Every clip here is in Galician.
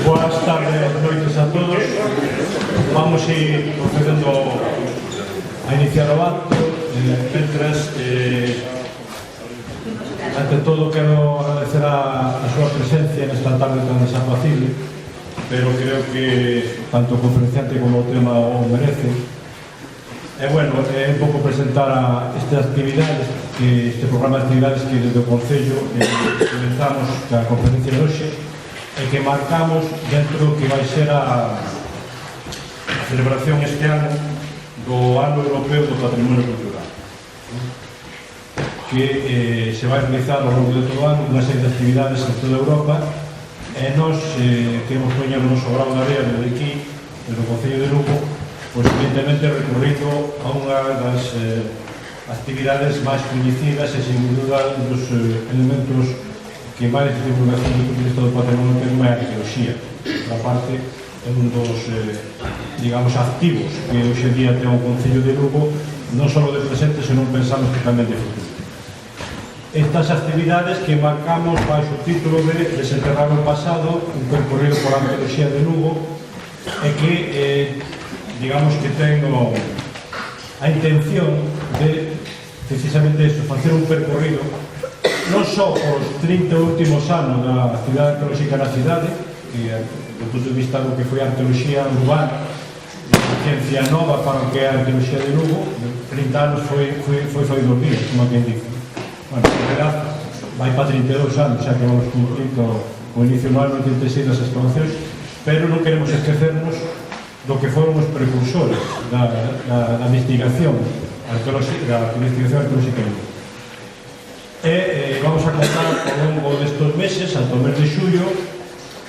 Boas tardes, noites a todos. Vamos a ir procedendo a iniciar o acto. Mentras, ante todo, quero agradecer a súa presencia nesta tarde tan desapacible, pero creo que tanto o conferenciante como o tema o merece. É un pouco presentar estas actividades, este programa de actividades que desde o Concello comenzamos ca conferencia de hoxe e que marcamos dentro do que vai ser a celebración este ano do Ano Europeo do Patrimonio Cultural, que se vai realizar ao longo de todo o ano unha serie de actividades en toda Europa, e nós queremos poñer o noso grao de area desde aquí, desde o Concello de Lugo, pois evidentemente recorrindo a unha das actividades máis coñecidas e sin dúda dos elementos que máis divulgación do punto de vista do patrimonio ten é a arqueoloxía. Por parte, é un dos, digamos, activos que hoxe día ten o Concello de Lugo, non só de presente, senón pensamos que tamén de futuro. Estas actividades que marcamos baixo o título de Desenterrar o pasado, un percorrido por a arqueoloxía de Lugo, e que digamos que ten a intención de precisamente eso, facer un percorrido non só os 30 últimos anos da actividade arqueolóxica na cidade, que do punto de vista do que foi a arqueoloxía urbana, a ciencia nova para o que é a arqueoloxía de Lugo, 30 anos foi 2 días, como quen dice. Bueno, en verdade, vai para 32 anos, xa que vamos cumplir co inicio no ano 86 das excavacións, pero non queremos esquecernos do que foron os precursores da investigación arqueolóxica en Lugo. E vamos a contar ao longo destes meses, ata o mes de xullo,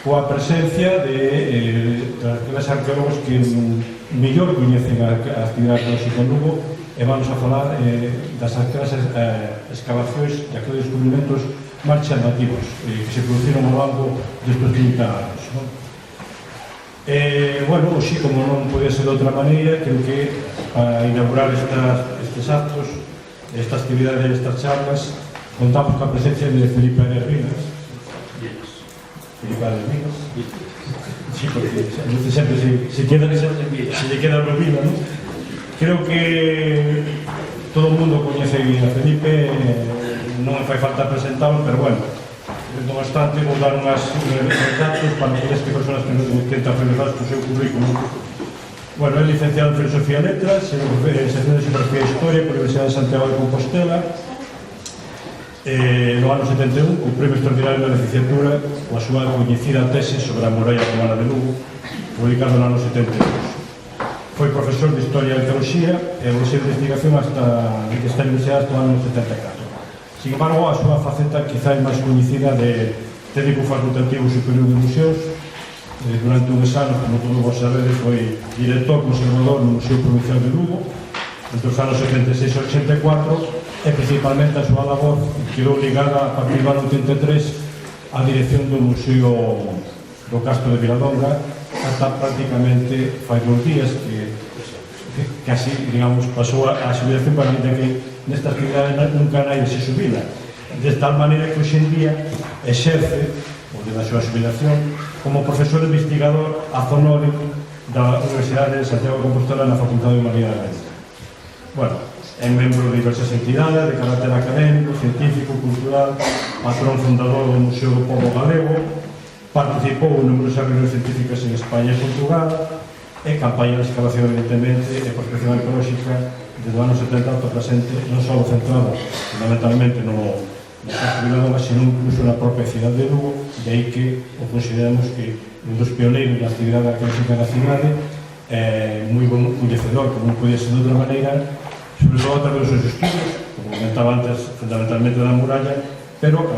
coa presencia de aqueles arqueólogos que mellor coñecen a actividade arqueolóxica en Lugo, e vamos a falar das aquelas excavacións e aqueles descubrimentos máis chamativos que se produciron ao longo destes 30 anos. Hoxe, como non podía ser de outra maneira, creo que para inaugurar estes actos, esta actividade, estas charlas, contamos coa presencia de Felipe Ares Vilas. Felipe Ares Vilas. Sí, porque sempre se lle queda o Vila, non? Creo que todo o mundo coñece a Felipe, non me fai falta presentalo, pero bueno, no obstante, vou dar unhas datos para aquelas persoas que non tentan realizar o seu currículum. É licenciado en Filosofía e Letras, sección de Xeografía e Historia pola Universidade de Santiago de Compostela. No ano 71, o premio extraordinario da licenciatura, coa súa coñecida tese sobre a muralla romana de Lugo, publicado no ano 72. Foi profesor de Historia e Arqueoloxía e o seu investigación hasta esta universidade hasta o ano 74. Sin embargo, a súa faceta quizá é máis coñecida de técnico facultativo superior de museos. Durante uns anos, como todos vos sabedes, foi director conservador no Museo Provincial de Lugo entre os anos 76 e 84, e principalmente a súa labor quedou ligada a partir do ano 83 á dirección do Museo do Castro de Viladonga, hasta prácticamente fai 2 días que así, digamos, pasou a xubilación para mí, que nesta actividade nunca nadie se xubila, de tal maneira que hoxe en día exerce, ou de a súa xubilación, como profesor investigador a honor da Universidade de Santiago de Compostela na Facultade de Humanidades. É membro de diversas entidades de carácter académico, científico, cultural, patrón fundador do Museo do Pobo Galego, participou en numerosas reunións científicas en España e Portugal, e campaña de excavación, evidentemente, e prospección arqueolóxica desde o ano 70 ata o presente, non só centrado fundamentalmente no Castro de Viladonga, sino incluso na propia cidade de Lugo, de aí que o consideramos que un dos pioneiros da actividade arqueolóxica na cidade, moi bon coñecedor, como non podía ser de outra maneira, sobre todo a través dos seus estudos, como comentaba antes, fundamentalmente da muralla, pero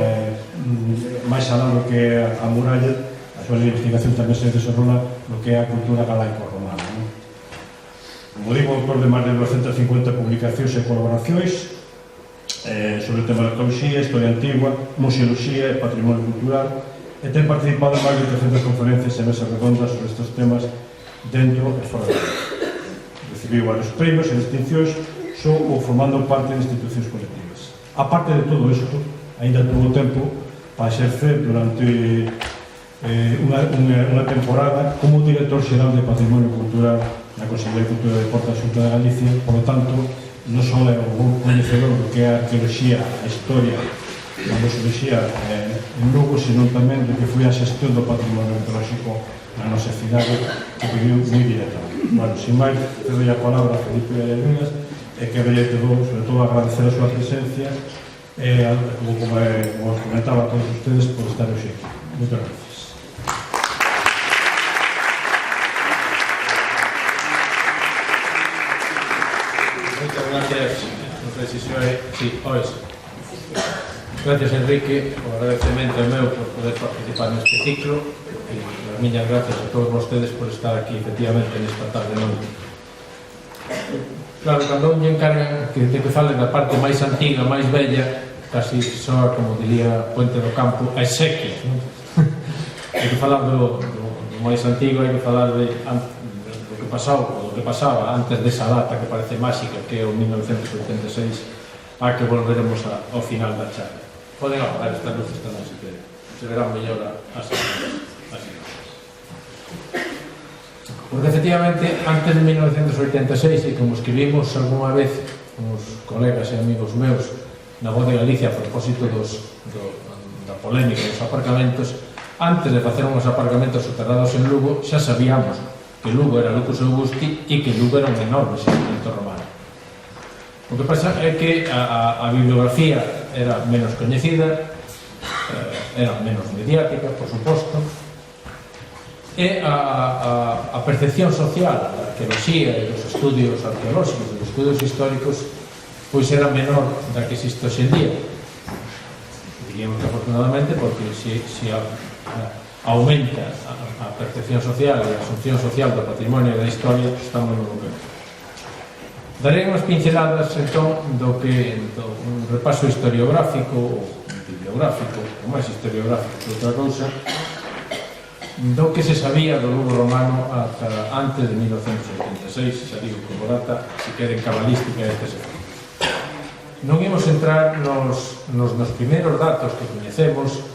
máis alá do que a muralla, a súa investigación tamén se desenrola no que é a cultura galaico-romana. Como digo, autor de máis de 250 publicacións e colaboracións sobre o tema da arqueoloxía, historia antigua, museoloxía e patrimonio cultural, e ten participado en máis de 300 conferencias e mesas redondas sobre estes temas dentro e fora da Europa. Recibiu varios premios e distincións ou formando parte de institucións colectivas. A parte de todo isto, ainda tuvo tempo para exercer durante unha temporada como director xeral de Patrimonio Cultural na Consellería de Cultura e Deporte da Xunta de Galicia. Por lo tanto, non só é un bon coñecedor do que é a arqueoloxía, a historia, a museoloxía en Lugo, senón tamén do que foi a xestión do patrimonio arqueolóxico na nosa cidade, que viviu moi directamente. Bueno, sin máis, te doy a palabra a Felipe Villanueva, e que velle te dou, sobre todo, agradecer a súa presencia e, como os comentaba a todos ustedes, por estar hoxe aquí. Moitas gracias. Muchas gracias, non sei se xo é, si, ois. Gracias, Enrique, o agradecemento é meu por poder participar neste ciclo e as miñas gracias a todos vostedes por estar aquí, efectivamente, nesta tarde noite. Claro, cando un lle encargan que fale da parte máis antiga, máis bella, casi soa, como diría Puente do Campo, a exequias, non? Hai que falar do máis antigo, hai que falar do que pasaba antes desa data que parece máxica, que é o 1986, a que volveremos ao final da charla. Poden apagar estas luces tamén, se queren. Se verán mellor as imaxes. Porque, efectivamente, antes de 1986, e como escribimos algunha vez uns colegas e amigos meus na Voz de Galicia a propósito da polémica dos aparcamentos, antes de facer uns aparcamentos soterrados en Lugo, xa sabíamos que Lugo era Lucus Augusti e que Lugo era un enorme xacimento romano. O que pasa é que a bibliografía era menos coñecida, era menos mediática, por suposto, e a percepción social da arqueoloxía e dos estudios arqueolóxicos e dos estudios históricos pois era menor da que existe hoxe en día. Diríamos que afortunadamente, porque se aumenta a percepción social e a asunción social do patrimonio e da historia, estamos no lugar. Darei unhas pinceladas, entón, do un repaso historiográfico ou bibliográfico, ou máis historiográfico que outra cousa, do que se sabía do Lugo romano ata antes de 1986, xa digo, como data, se quede cabalística este sector. Non imos entrar nos primeiros datos que coñecemos,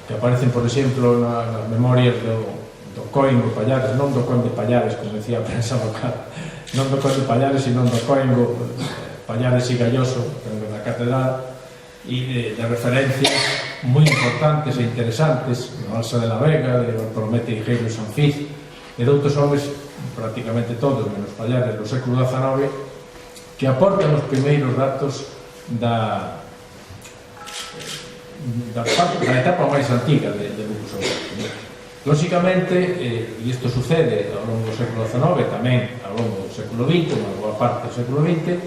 que aparecen, por exemplo, nas memorias do Coengo Pallares, non do Conde Pallares, como decía a prensa local, non do Conde Pallares, sino do Coengo Pallares e Galloso, na catedral, e de referencias moi importantes e interesantes, no Alsa de la Vega, de Bartolomé Teijeiro e Sanfiz, e de outros homens, prácticamente todos, menos Pallares, do século XIX, que aportan os primeiros datos da etapa máis antiga de Lucus Augusti. Lóxicamente, e isto sucede ao longo do século XIX, tamén ao longo do século XX, unha boa parte do século XX,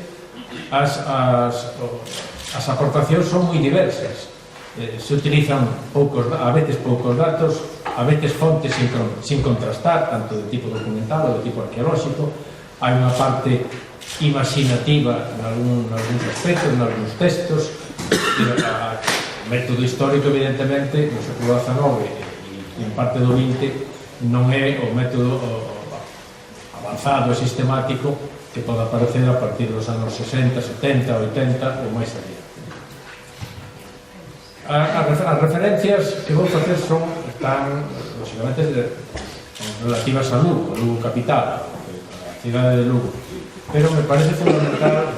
as aportacións son moi diversas. Se utilizan a veces poucos datos, a veces fontes sin contrastar, tanto de tipo documental ou de tipo arqueolóxico. Hai unha parte imaginativa en algúns aspectos, en algúns textos. O método histórico, evidentemente, no século XIX e en parte do XX, non é o método avanzado e sistemático que pode aparecer a partir dos anos 60, 70, 80 ou máis allá. As referencias que vou facer están, lógicamente, relativas a Lugo, Lugo capital, a cidade de Lugo. Pero me parece fundamental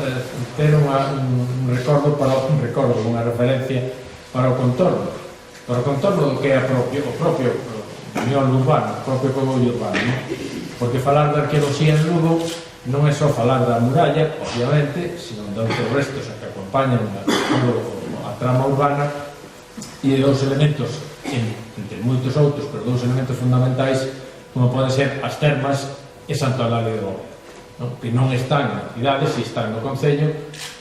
ter un recordo, unha referencia para o contorno do que é o propio miolo urbano, o propio cogollo urbano, porque falar de arqueoloxía en Lugo non é só falar da muralla, obviamente, sino de outros restos que acompañan a trama urbana e dos elementos, entre moitos outros, pero dos elementos fundamentais, como poden ser as termas e Santo Alario de Bóveda, que non están na cidade, si están no concello,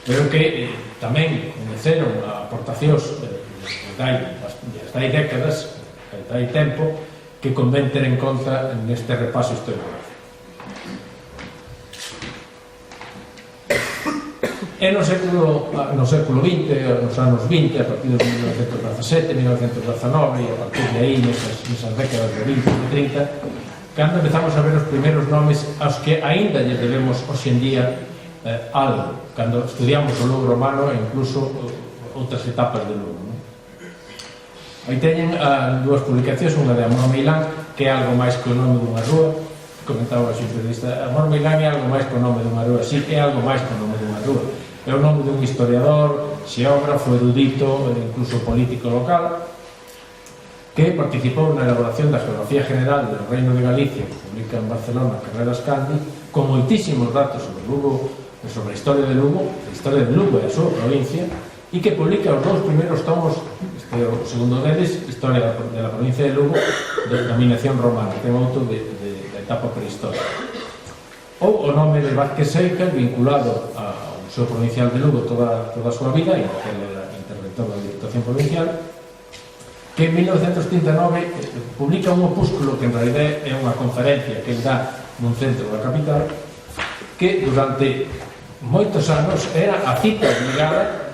pero que tamén coñeceron aportacións desde hai décadas, desde hai tempo, que convén ter en conta neste repaso historiográfico. E no século XX, nos anos 20, a partir de 1917, 1919, e a partir de aí, nesas décadas de 20 e 30, cando empezamos a ver os primeiros nomes aos que aínda lle debemos hoxe en día algo, cando estudiamos o Lugo romano e incluso outras etapas de Lugo. Aí teñen dúas publicacións, unha de Amor Milán, que é algo máis que o nome dunha rúa, comentaba o periodista, Amor Milán é algo máis que o nome dunha rúa, sí, é algo máis que o nome dunha rúa, é o nome dun historiador, xeógrafo, erudito, incluso político local, que participou na elaboración da Geografía General do Reino de Galicia, que publica en Barcelona, Carreras Candi, con moitísimos datos sobre Lugo, sobre a historia de Lugo e a súa provincia, e que publica os dous primeiros tomos, o segundo deles, Historia de la provincia de Lugo, de dominación romana, ten outro de etapa prehistórica. Ou o nome de Vázquez Seicas, vinculado ao Museo Provincial de Lugo toda a súa vida, e que ele era interventor da Diputación Provincial, que en 1939 publica un opúsculo que en realidad é unha conferencia que ele dá nun centro da capital, que durante moitos anos era a cita obligada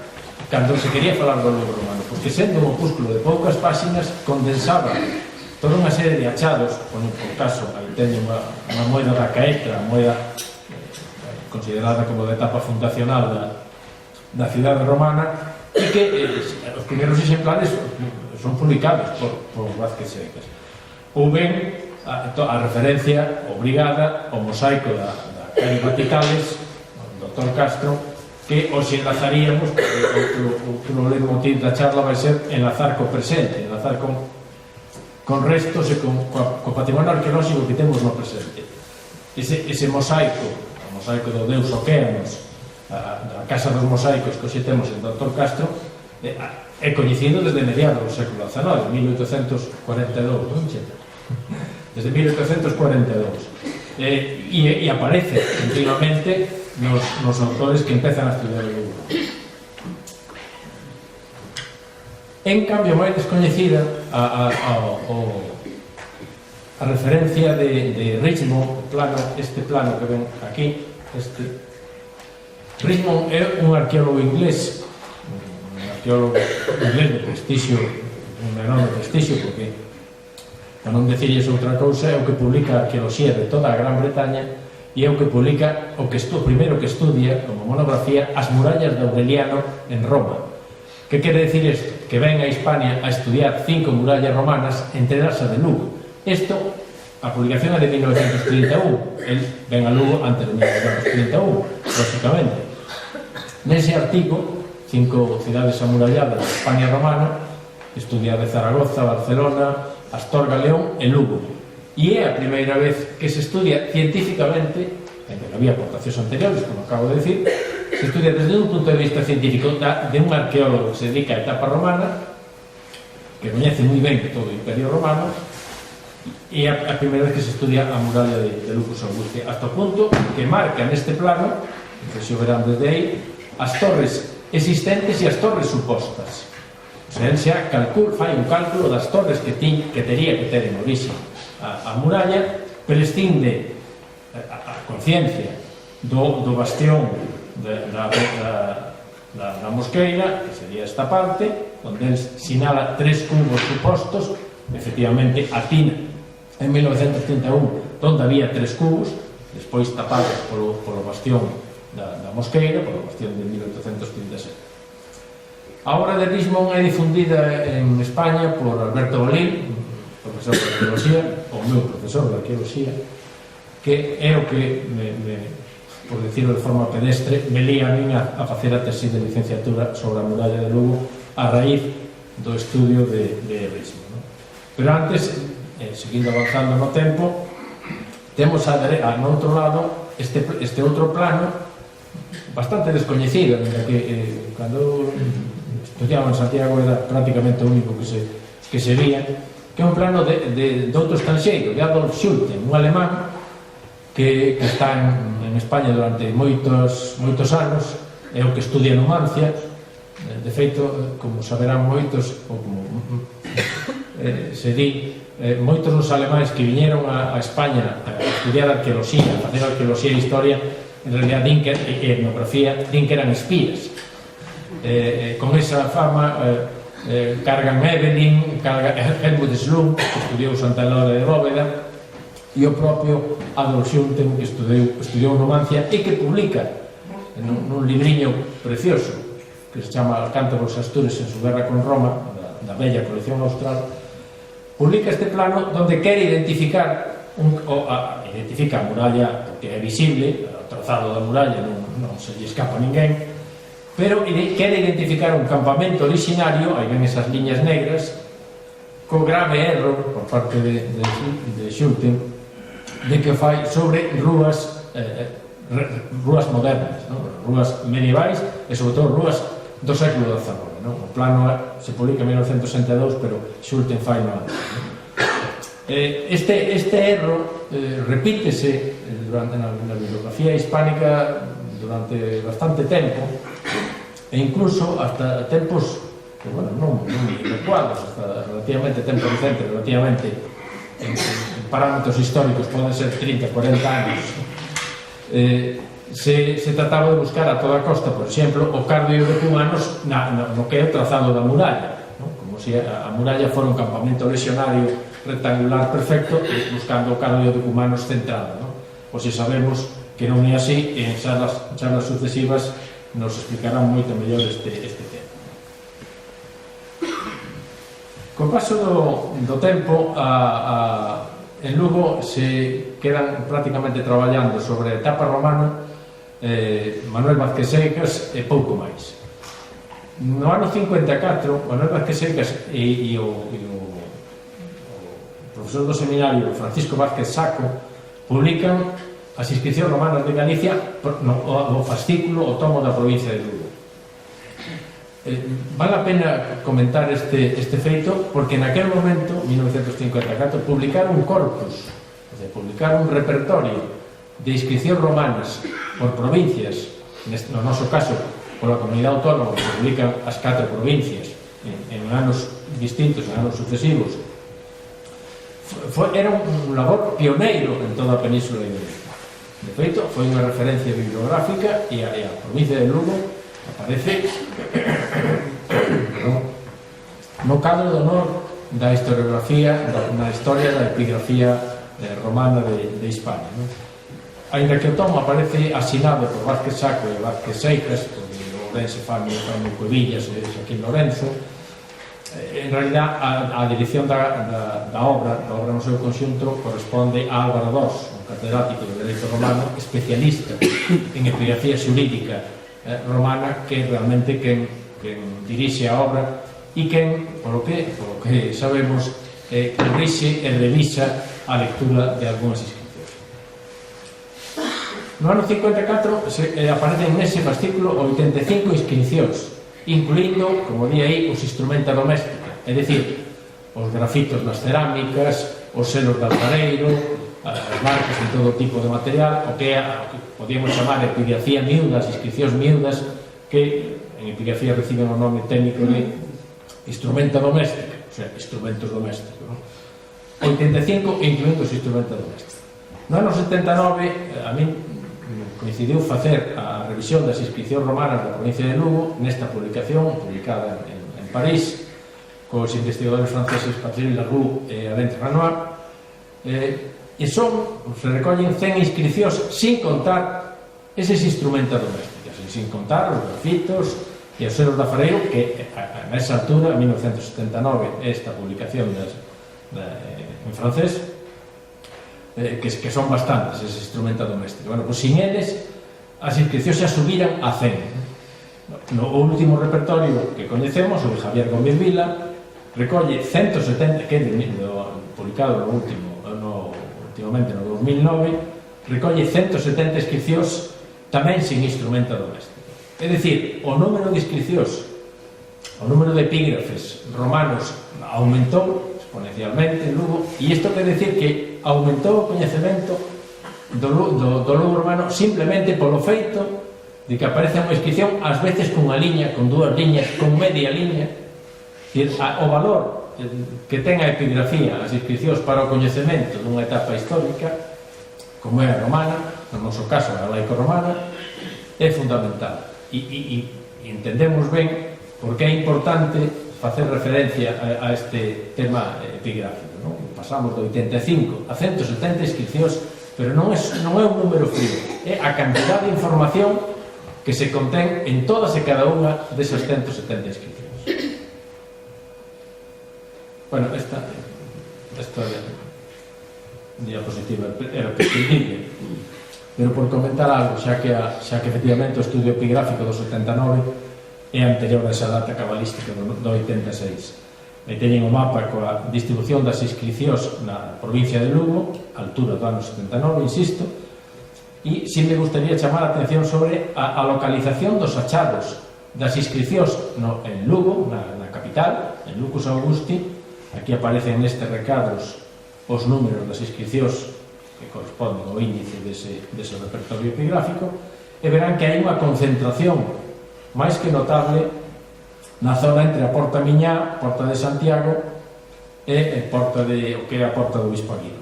cando se quería falar do Lugo romano, porque sendo un opúsculo de poucas páxinas condensaba toda unha serie de achados, por caso, aí teño unha moeda da Caetra, a moeda considerada como de etapa fundacional da cidade romana, e que os primeiros exemplares son publicados por Vázquez Seicas. Ou ben a referencia obrigada ao mosaico da Calle Vaticales, o Dr. Castro, que os enlazaríamos, outro leitmotiv da charla vai ser enlazar co presente, enlazar con restos e co patrimonio arqueolóxico que temos no presente. Ese mosaico, o mosaico do Deus Océanos, a Casa dos Mosaicos que hoxe temos en Dr. Castro, é coñecido desde mediados do século XIX, 1842, desde 1842, e aparece continuamente nos autores que empezan a estudiar o Lugo. En cambio, máis descoñecida a referencia de Richmond, este plano que ven aquí, Richmond é un arqueólogo inglés de prestigio, un enorme prestigio, porque, para non decirles outra cousa, é o que publica a arqueoloxía de toda a Gran Bretaña e é o que publica o primeiro que estudia como monografía as murallas de Aureliano en Roma. Que quere decir isto? Que ven a Hispania a estudiar 5 murallas romanas, entre elas a de Lugo. Isto, a publicación é de 1931, el ven a Lugo antes de 1931, lógicamente. Nese artigo, 5 cidades amuralladas de Hispania romana, estudia de Zaragoza, Barcelona, Astorga, León e Lugo. E é a primeira vez que se estudia científicamente, que había aportacións anteriores, como acabo de decir, se estudia desde un punto de vista científico de un arqueólogo que se dedica á etapa romana, que coñece moi ben todo o Imperio Romano, e é a primeira vez que se estudia a muralla de Lucus Augusti, hasta o punto que marca neste plano, que se verán desde aí, as torres existentes e as torres supostas. O sea, él xa fai un cálculo das torres que tería que ter en orixe a muralla, prescinde a conciencia do bastión da Mosqueira, que sería esta parte, onde él sinala 3 cubos supostos, efectivamente atina en 1931 onde había 3 cubos, despois tapados polo bastión da Mosqueira, polo bastión de 1837. A obra de Richmond é difundida en España por Alberto Bolín, profesor de arqueoloxía, o meu profesor de arqueoloxía, que é o que, por decirlo de forma pedestre, me lía a min a facer a tesis de licenciatura sobre a muralla de Lugo a raíz do estudio de Richmond. Pero antes, seguindo avanzando no tempo, temos no outro lado este outro plano bastante descoñecido, que cando estudiaba en Santiago era prácticamente o único que se vía, que é un plano de outro estranxeiro, de Adolf Schulten, un alemán que está en España durante moitos anos, é o que estudia Numancia. De feito, como saberán moitos, ou como se di, moitos dos alemáns que viñeron a España a estudiar arqueoloxía, a facer arqueoloxía e historia, en realidad e etnografía, din que eran espías. Con esa fama cargan Evelyn, cargan Helmut Slum, que estudiou Santa Eulalia de Bóveda, e o propio Adolf Schulten, que estudiou Numancia e que publica nun libriño precioso que se chama Cántabros Astures en su guerra con Roma, da bella colección austral, publica este plano donde quere identificar a muralla, porque é visible, o trazado da muralla non se lle escapa a ninguén, pero quere identificar un campamento originario, aí ven esas liñas negras, co grave error por parte de Schulten de que fai sobre rúas modernas, rúas medievais e sobre todo rúas do século XIX. O plano se publica en 1962, pero Schulten fai no antes. Este erro repítese na bibliografía hispánica durante bastante tempo, e incluso hasta tempos non adecuados, hasta relativamente tempo recente, relativamente en parámetros históricos poden ser 30, 40 anos. Se trataba de buscar a toda costa, por exemplo, o cardio de cumanos no que é o trazado da muralla, como se a muralla fora un campamento legionario rectangular perfecto, buscando o cardio de cumanos centrado. Pois sabemos que non é así, e en charlas sucesivas nos explicarán moito mellor este tema. Co paso do tempo, en Lugo se quedan prácticamente traballando sobre a etapa romana Manuel Vázquez Seicas e pouco máis. No ano 54, Manuel Vázquez Seicas e o profesor do seminario Francisco Vázquez Saco publican as inscripcións romanas de Galicia no fascículo o tomo da provincia de Lugo. Vale a pena comentar este feito porque naquel momento, 1954, publicaron un corpus, publicaron un repertorio de inscripcións romanas por provincias, no noso caso pola comunidade autónoma, que publican as 4 provincias en anos distintos, en anos sucesivos. Era un labor pioneiro en toda a península ibérica. De feito, foi unha referencia bibliográfica e a provincia de Lugo aparece no cadro de honor da historiografía, na historia da epigrafía romana de Hispania. Ainda que o tomo aparece asinado por Vázquez Saco e Vázquez Seicas, porque Ourense Fami Cuevillas e Joaquín Lorenzo, en realidad a dirección da obra no seu conxunto corresponde a Álvaro Dós, un catedrático de Dereito Romano, especialista en epigrafía xurídica romana, que realmente quen dirixe a obra e quen, polo que sabemos, corrixe e revisa a lectura de algunhas inscripcións. No ano 54 aparecen nese fascículo 85 inscripcións, incluindo, como di aí, os instrumenta doméstica, é dicir, os grafitos nas cerámicas, os selos de alfareiro, as marcas de todo tipo de material, o que podíamos chamar epigrafía miúda, as inscripcións miúdas, que en epigrafía reciben o nome técnico de instrumenta doméstica, o sea, instrumentos domésticos. 85 incluindo os instrumenta doméstica. No ano 79, a min coincidiu facer a revisión das inscripcións romanas da provincia de Lugo nesta publicación, publicada en París, cos investigadores franceses Patrick Larue e Alain Renoir, e se recollen 100 inscripcións sin contar eses instrumentos domésticas, sin contar os grafitos e os selos de alfareiro, que nesa altura, en 1979, esta publicación en francés, que son bastantes eses instrumentos domésticos. Bueno, pois sin eles as inscripcións xa subiran a 100. No último repertorio que coñecemos, o de Javier Gómez Vila, recolle 170, que é publicado últimamente no 2009, recolle 170 inscripcións tamén sin instrumento doméstico. É dicir, o número de inscripcións, o número de epígrafes romanos aumentou exponencialmente en Lugo, e isto quer decir que aumentou o coñecemento do Lugo romano simplemente polo feito de que aparece unha inscripción ás veces cunha liña, con 2 liñas, con media liña. O valor que ten a epigrafía, as inscripcións para o coñecemento dunha etapa histórica como é a romana, no noso caso a laico-romana, é fundamental, e entendemos ben porque é importante facer referencia a este tema epigráfico, non? Pasamos de 85 a 170 inscripcións, pero non é un número frío, é a cantidad de información que se contén en todas e cada unha desas 170 inscripcións. Bueno, esta diapositiva era prescindible, pero por comentar algo, xa que efectivamente o estudio epigráfico do 79 é anterior a esa data cabalística do 86. Aí teñen o mapa coa distribución das inscricións na provincia de Lugo, altura do ano 79, insisto, e si me gustaría chamar a atención sobre a localización dos achados das inscricións en Lugo, na capital, en Lucus Augusti. Aquí aparecen nestes recadros os números das inscricións que corresponden ao índice dese repertorio epigráfico, e verán que hai unha concentración máis que notable na zona entre a Porta Miñá, Porta de Santiago e o que é a Porta do Bispo Aguirre.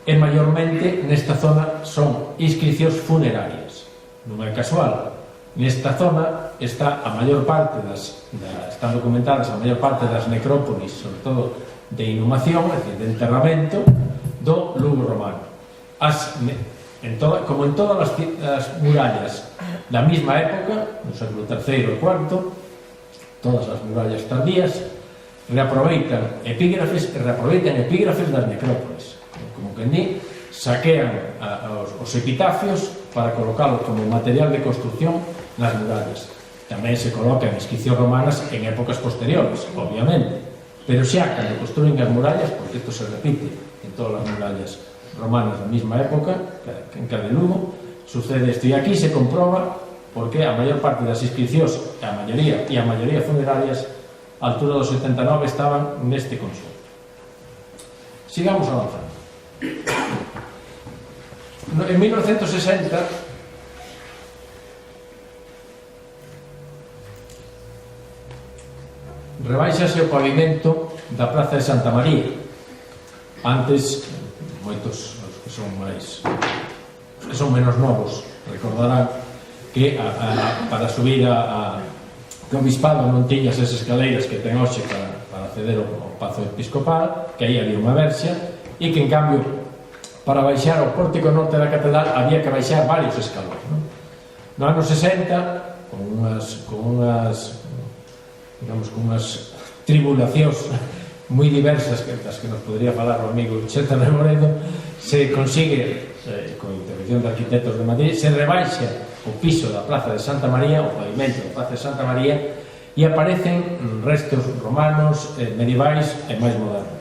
E maiormente nesta zona son inscricións funerarias. Non é casual. Nesta zona está a maior parte están documentadas a maior parte das necrópolis, sobre todo de inhumación, é dicir, de enterramento do Lugo romano. Como en todas as murallas da mesma época, no século III e IV, todas as murallas tardías reaproveitan epígrafes das necrópolis. Como que di, saquean os epitafios para colocalos como material de construcción nas murallas. Tamén se colocan inscricións romanas en épocas posteriores, obviamente, pero xa cando construen as murallas, porque isto se repite en todas as murallas romanas da mesma época, en cada Lugo, sucede isto. E aquí se comproba porque a maior parte das inscricións, a maioría funerarias, a altura do 79 estaban neste conxunto. Sigamos avanzando. En 1960 rebaixase o pavimento da Praza de Santa María. Antes, moitos que son menos novos recordarán que para subir que o bispado non tiña esas escaleiras que ten hoxe para acceder ao Pazo Episcopal, que aí había unha verxa, e que en cambio para baixar ao pórtico norte da catedral había que baixar varios escalóns. No ano 60, con unhas tribulacións moi diversas das que nos podría falar o amigo Cheta Remoredo, se consigue, con intervención de arquitectos de Madrid, se rebaixa o piso da Praza de Santa María, o pavimento da Praza de Santa María, e aparecen restos romanos, medievais e máis modernos.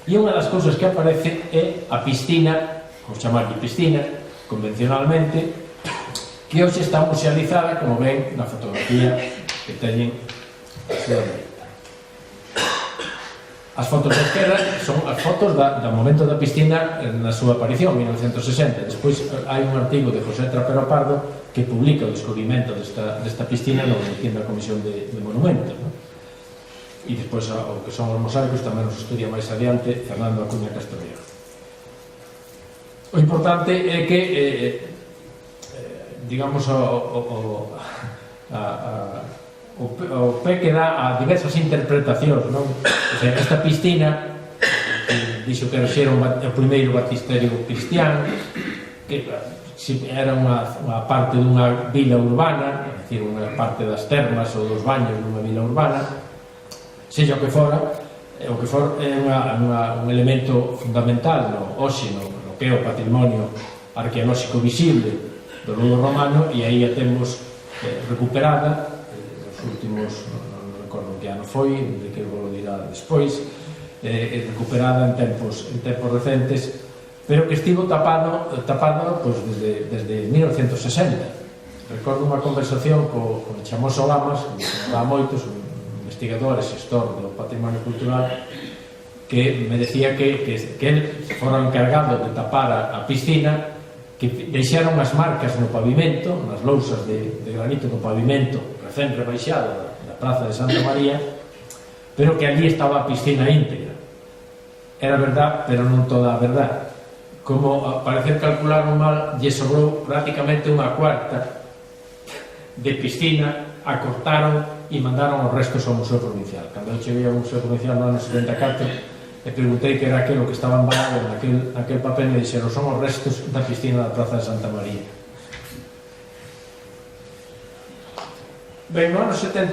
E unha das cousas que aparece é a piscina, vamos chamarlle piscina, convencionalmente, que hoxe está musealizada, como ven na fotografía que teñen a súa dereita. As fotos da esquerda son as fotos do momento da piscina na súa aparición, 1960. Despois hai un artigo de José Trapero Pardo que publica o descubrimento desta piscina no boletín da Comisión de Monumentos. E despois o que son os mosaicos tamén nos estudia máis adiante Fernando Acuña Castrillón. O importante é que digamos o pé que dá a diversas interpretacións, non? O sea, esta piscina dixo que era o primeiro baptisterio cristiano, que era unha parte dunha vila urbana, é dicir, unha parte das termas ou dos baños dunha vila urbana, seja o que fora, é un elemento fundamental hoxe no que é o patrimonio arqueolóxico visible do Lugo romano, e aí a temos recuperada últimos, non recordo que ano foi, de que vos lo dirá despois, recuperada en tempos recentes, pero que estivo tapado pues, desde 1960. Recordo unha conversación con Chamoso Lamas, que dá moitos, un investigador e xestor do patrimonio cultural, que me decía que el fora encargado de tapar a piscina, que deixaron as marcas no pavimento, nas lousas de granito do pavimento recén rebaixado da Praza de Santa María, pero que allí estaba a piscina íntegra. Era verdad, pero non toda a verdad. Como a parecer calcularon mal, lle sobrou prácticamente unha cuarta de piscina, acortaron e mandaron os restos ao Museo Provincial. Cando eu cheguei ao Museo Provincial no ano 74, e preguntei que era aquilo que estaba embalado naquel papel, e dixeron son os restos da piscina da Praza de Santa María. Ben, no ano 71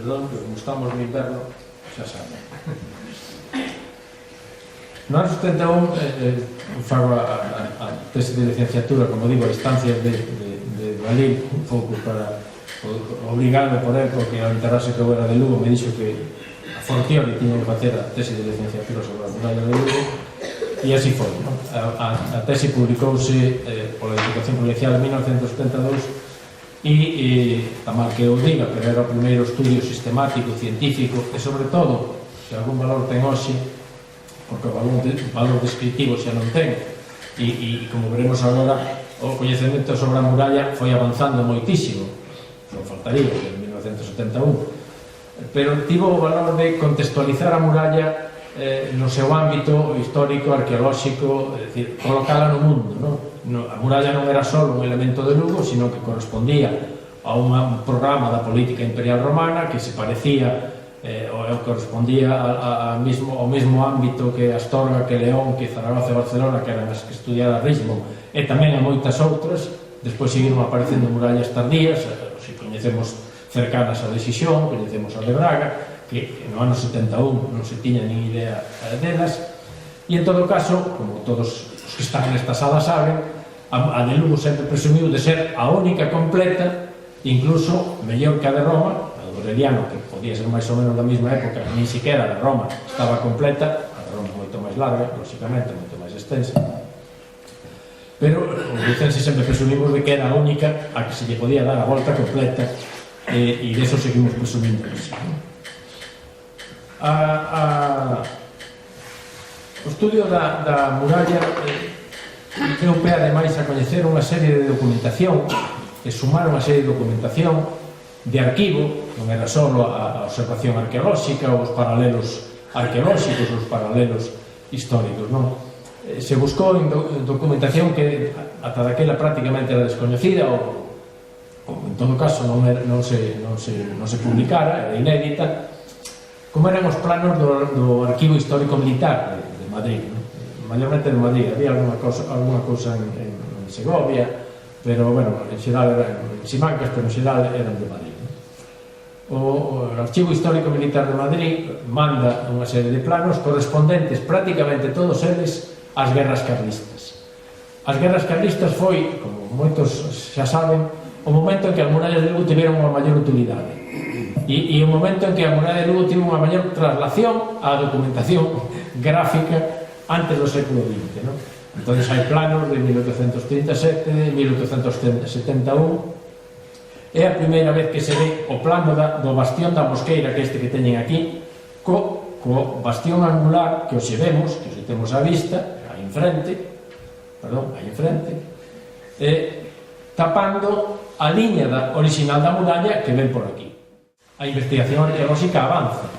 perdón, que como estamos no inverno, xa saben. No ano 71 fago a tese de licenciatura, como digo, a instancias de Valil, un pouco para obrigarme por él, porque ao enterarse que eu era de Lugo me dixo que a fortiori tiña que facer a tese de licenciatura sobre a muralla de Lugo, e así foi. A tese publicouse pola Diputación Provincial en 1972 e, está mal que eu diga, pero era o primeiro estudio sistemático, científico e, sobre todo, se algún valor ten hoxe, porque o valor descriptivo xa non ten, e como veremos agora, o coñecemento sobre a muralla foi avanzando moitísimo, non faltaría, en 1971, pero tivo o valor de contextualizar a muralla no seu ámbito histórico, arqueolóxico, é dicir, colocala no mundo, non? A muralla non era só un elemento de Lugo, sino que correspondía a un programa da política imperial romana que se parecía ou correspondía ao mesmo ámbito que Astorga, que León, que Zaragoza e Barcelona, que eran as que estudiara Rismo, e tamén a moitas outras. Despois seguiron aparecendo murallas tardías, se coñecemos cercanas a de Xixón, coñecemos a de Braga, que no ano 71 non se tiña nin idea delas, e en todo caso, como todos os que están nesta sala saben, a de Lugo sempre presumiu de ser a única completa, incluso mellor que a de Roma, a de Aureliano, que podía ser máis ou menos da mesma época, nin siquiera a de Roma estaba completa, a de Roma moito máis larga, lógicamente, moito máis extensa, pero os lucenses sempre presumimos de que era a única a que se lle podía dar a volta completa, e deso seguimos presumindo. O estudio da muralla deu pé ademais a coñecer unha serie de documentación e sumar unha serie de documentación de arquivo, non era só a observación arqueolóxica ou os paralelos arqueolóxicos, os paralelos históricos, non? Se buscou en documentación que ata daquela prácticamente era descoñecida ou en todo caso non se publicara, era inédita, como eran os planos do Arquivo Histórico Militar de Madrid, mayormente de Madrid. Había alguna cousa en Segovia, pero, bueno, en xeral eran en Simancas, pero en xeral eran de Madrid. O Arquivo Histórico Militar de Madrid manda unha serie de planos correspondentes, prácticamente todos eles, ás guerras carlistas. As guerras carlistas foi, como moitos xa saben, o momento en que as murallas de Lugo tiveron unha maior utilidade. E o momento en que a muralla de Lugo tivo unha maior traslación á documentación gráfica antes do século XX, non? Entón, hai planos de 1837, de 1871, é a primeira vez que se ve o plano do bastión da Mosqueira, que este que teñen aquí, co bastión angular que os vemos, que os temos á vista, aí enfrente, tapando a liña original da muralla que ven por aquí. A investigación arqueolóxica avanza.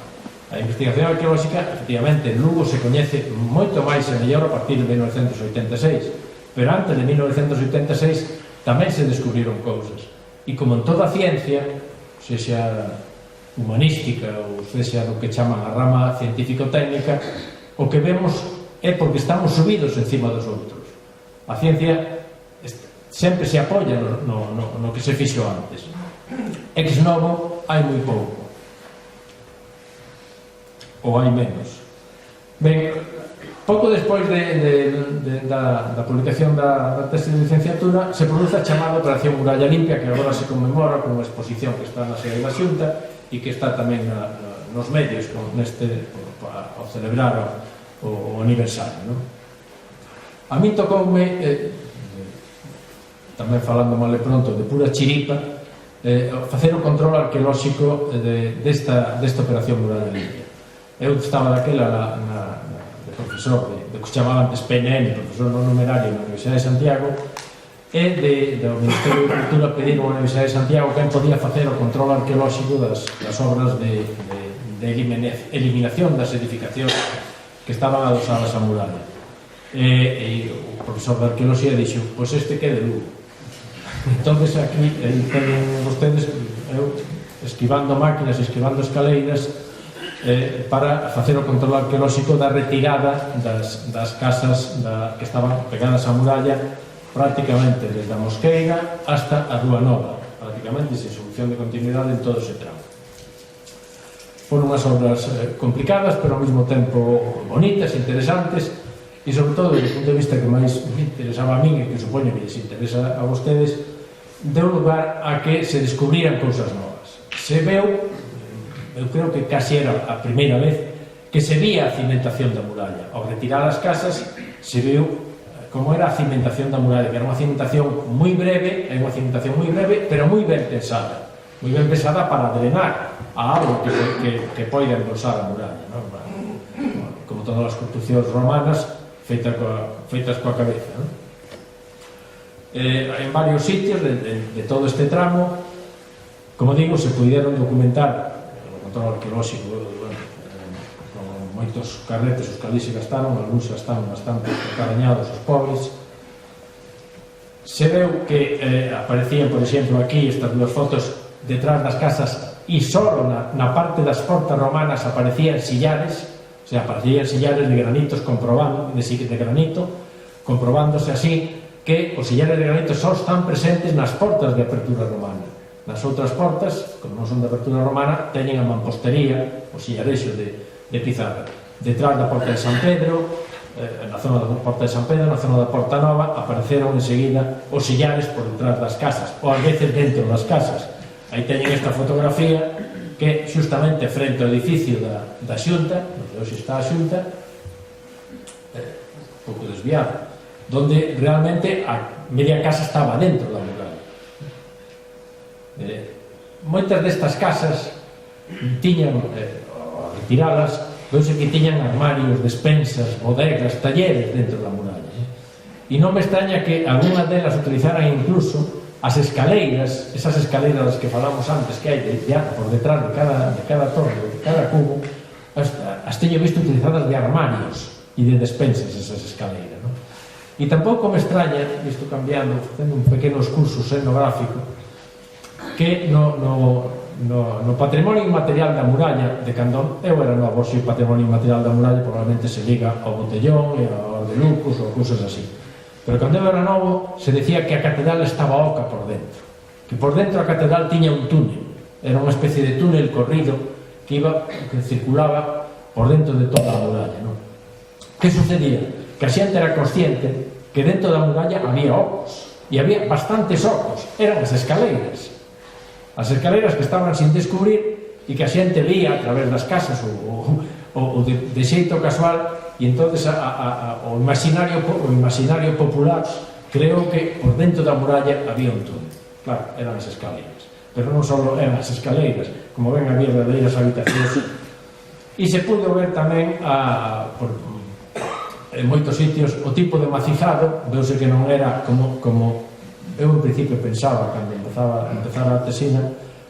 A investigación arqueolóxica, efectivamente, en Lugo se coñece moito máis e mellor a partir de 1986, pero antes de 1986 tamén se descubriron cousas. E como en toda a ciencia, sexa humanística ou sexa do que chaman a rama científico-técnica, o que vemos é porque estamos subidos encima dos outros. A ciencia sempre se apoia no que se fixo antes. Ex novo hai moi pouco, ou hai menos. Ben, pouco despois da publicación da tese de licenciatura se produce a chamada Operación Muralla Limpia, que agora se conmemora con unha exposición que está na sede da Xunta e que está tamén nos medios ao celebrar o aniversario. A mí tocoume, tamén falando mal e pronto, de pura chiripa, facer o control arqueolóxico desta Operación Muralla Limpia. Eu estaba daquela de profesor de que se chamaba antes PNN, profesor non numerario na Universidade de Santiago, e do Ministerio de Cultura pediron á Universidade de Santiago quen podía facer o control arqueolóxico das obras de eliminación das edificacións que estaban adosadas á muralla. E o profesor de arqueoloxía dixo, pois este que é de Lugo. Entonces aquí teñen vostedes eu esquivando máquinas, esquivando escaleiras para facer o control arqueolóxico da retirada das casas que estaban pegadas á muralla prácticamente desde a Mosqueira hasta a Rúa Nova, prácticamente sin solución de continuidade en todo ese tramo. Foron unhas obras complicadas, pero ao mesmo tempo bonitas, interesantes, e sobre todo, desde o punto de vista que máis me interesaba a min, e que supoño que les interesa a vostedes, deu lugar a que se descubriran cousas novas. Se veu, eu creo que casi era a primeira vez, que se vía a cimentación da muralla. Ao retirar as casas, se viu como era a cimentación da muralla, que era unha cimentación moi breve, pero moi ben pensada para drenar a auga que poida endosar a muralla, non? Como todas as construccións romanas feitas coa cabeza, non? En varios sitios de todo este tramo, como digo, se puderon documentar o control arqueolóxico, moitos carretes os que ali se gastaron, algúns xa están bastante carañados os pobres. Se veu que aparecían, por exemplo, aquí estas dúas fotos detrás das casas, e só na parte das portas romanas aparecían sillares, o sea, aparecían sillares de granitos comprobándose así que os sillares de granito só están presentes nas portas de apertura romana. Nas outras portas, como non son de apertura romana, teñen a mampostería, o sillarexo de pizarra. Detrás da porta de San Pedro, na zona da porta de San Pedro, na zona da Porta Nova, apareceron enseguida os sillares por detrás das casas, ou a veces dentro das casas. Aí teñen esta fotografía que xustamente frente ao edificio da Xunta, onde hoxe está a Xunta, un pouco desviado, donde realmente a media casa estaba dentro da muralla. Moitas destas casas tiñan, ao retiralas, veuse que tiñan armarios, despensas, bodegas, talleres dentro da muralla. E non me extraña que algunhas delas utilizaran incluso as escaleiras, esas escaleiras das que falamos antes, que hai por detrás de cada torre, de cada cubo, as teño visto utilizadas de armarios e de despensas, esas escaleiras, non? E tampouco me extraña, isto cambiando, facendo un pequeno excursus etnográfico, que no patrimonio inmaterial da muralla de cando eu era novo, se o patrimonio inmaterial da muralla probablemente se liga ao botellón e ao de Lucus ou cousas así, pero cando eu era novo se decía que a catedral estaba oca por dentro, que por dentro a catedral tiña un túnel, era unha especie de túnel corrido que circulaba por dentro de toda a muralla, non? Que sucedía? Que a xente era consciente que dentro da muralla había ocos, e había bastantes ocos, eran as escaleiras que estaban sin descubrir e que a xente vía a través das casas ou de xeito casual, e entonces o imaginario popular creou que por dentro da muralla había un túnel. Claro, eran as escaleiras, pero non só eran as escaleiras, como ven había verdadeiras habitacións, e se pudo ver tamén en moitos sitios o tipo de macizado. Veuse que non era como eu en principio pensaba cando empezara a tesina,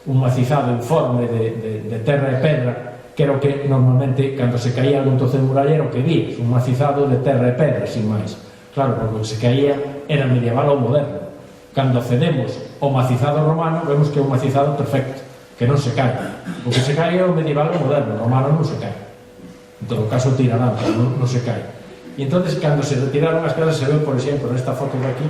un macizado informe de terra e pedra, que era o que normalmente cando se caía un trozo de muralla era o que vías, un macizado de terra e pedra, sin máis. Claro, porque o que se caía era medieval ou moderno. Cando accedemos ao macizado romano, vemos que é un macizado perfecto, que non se cae. O que se cae é o medieval ou moderno, o romano non se cae. En todo caso tirarán, pero non se cae. E entonces cando se retiraron as casas se ve, por exemplo, nesta foto de aquí,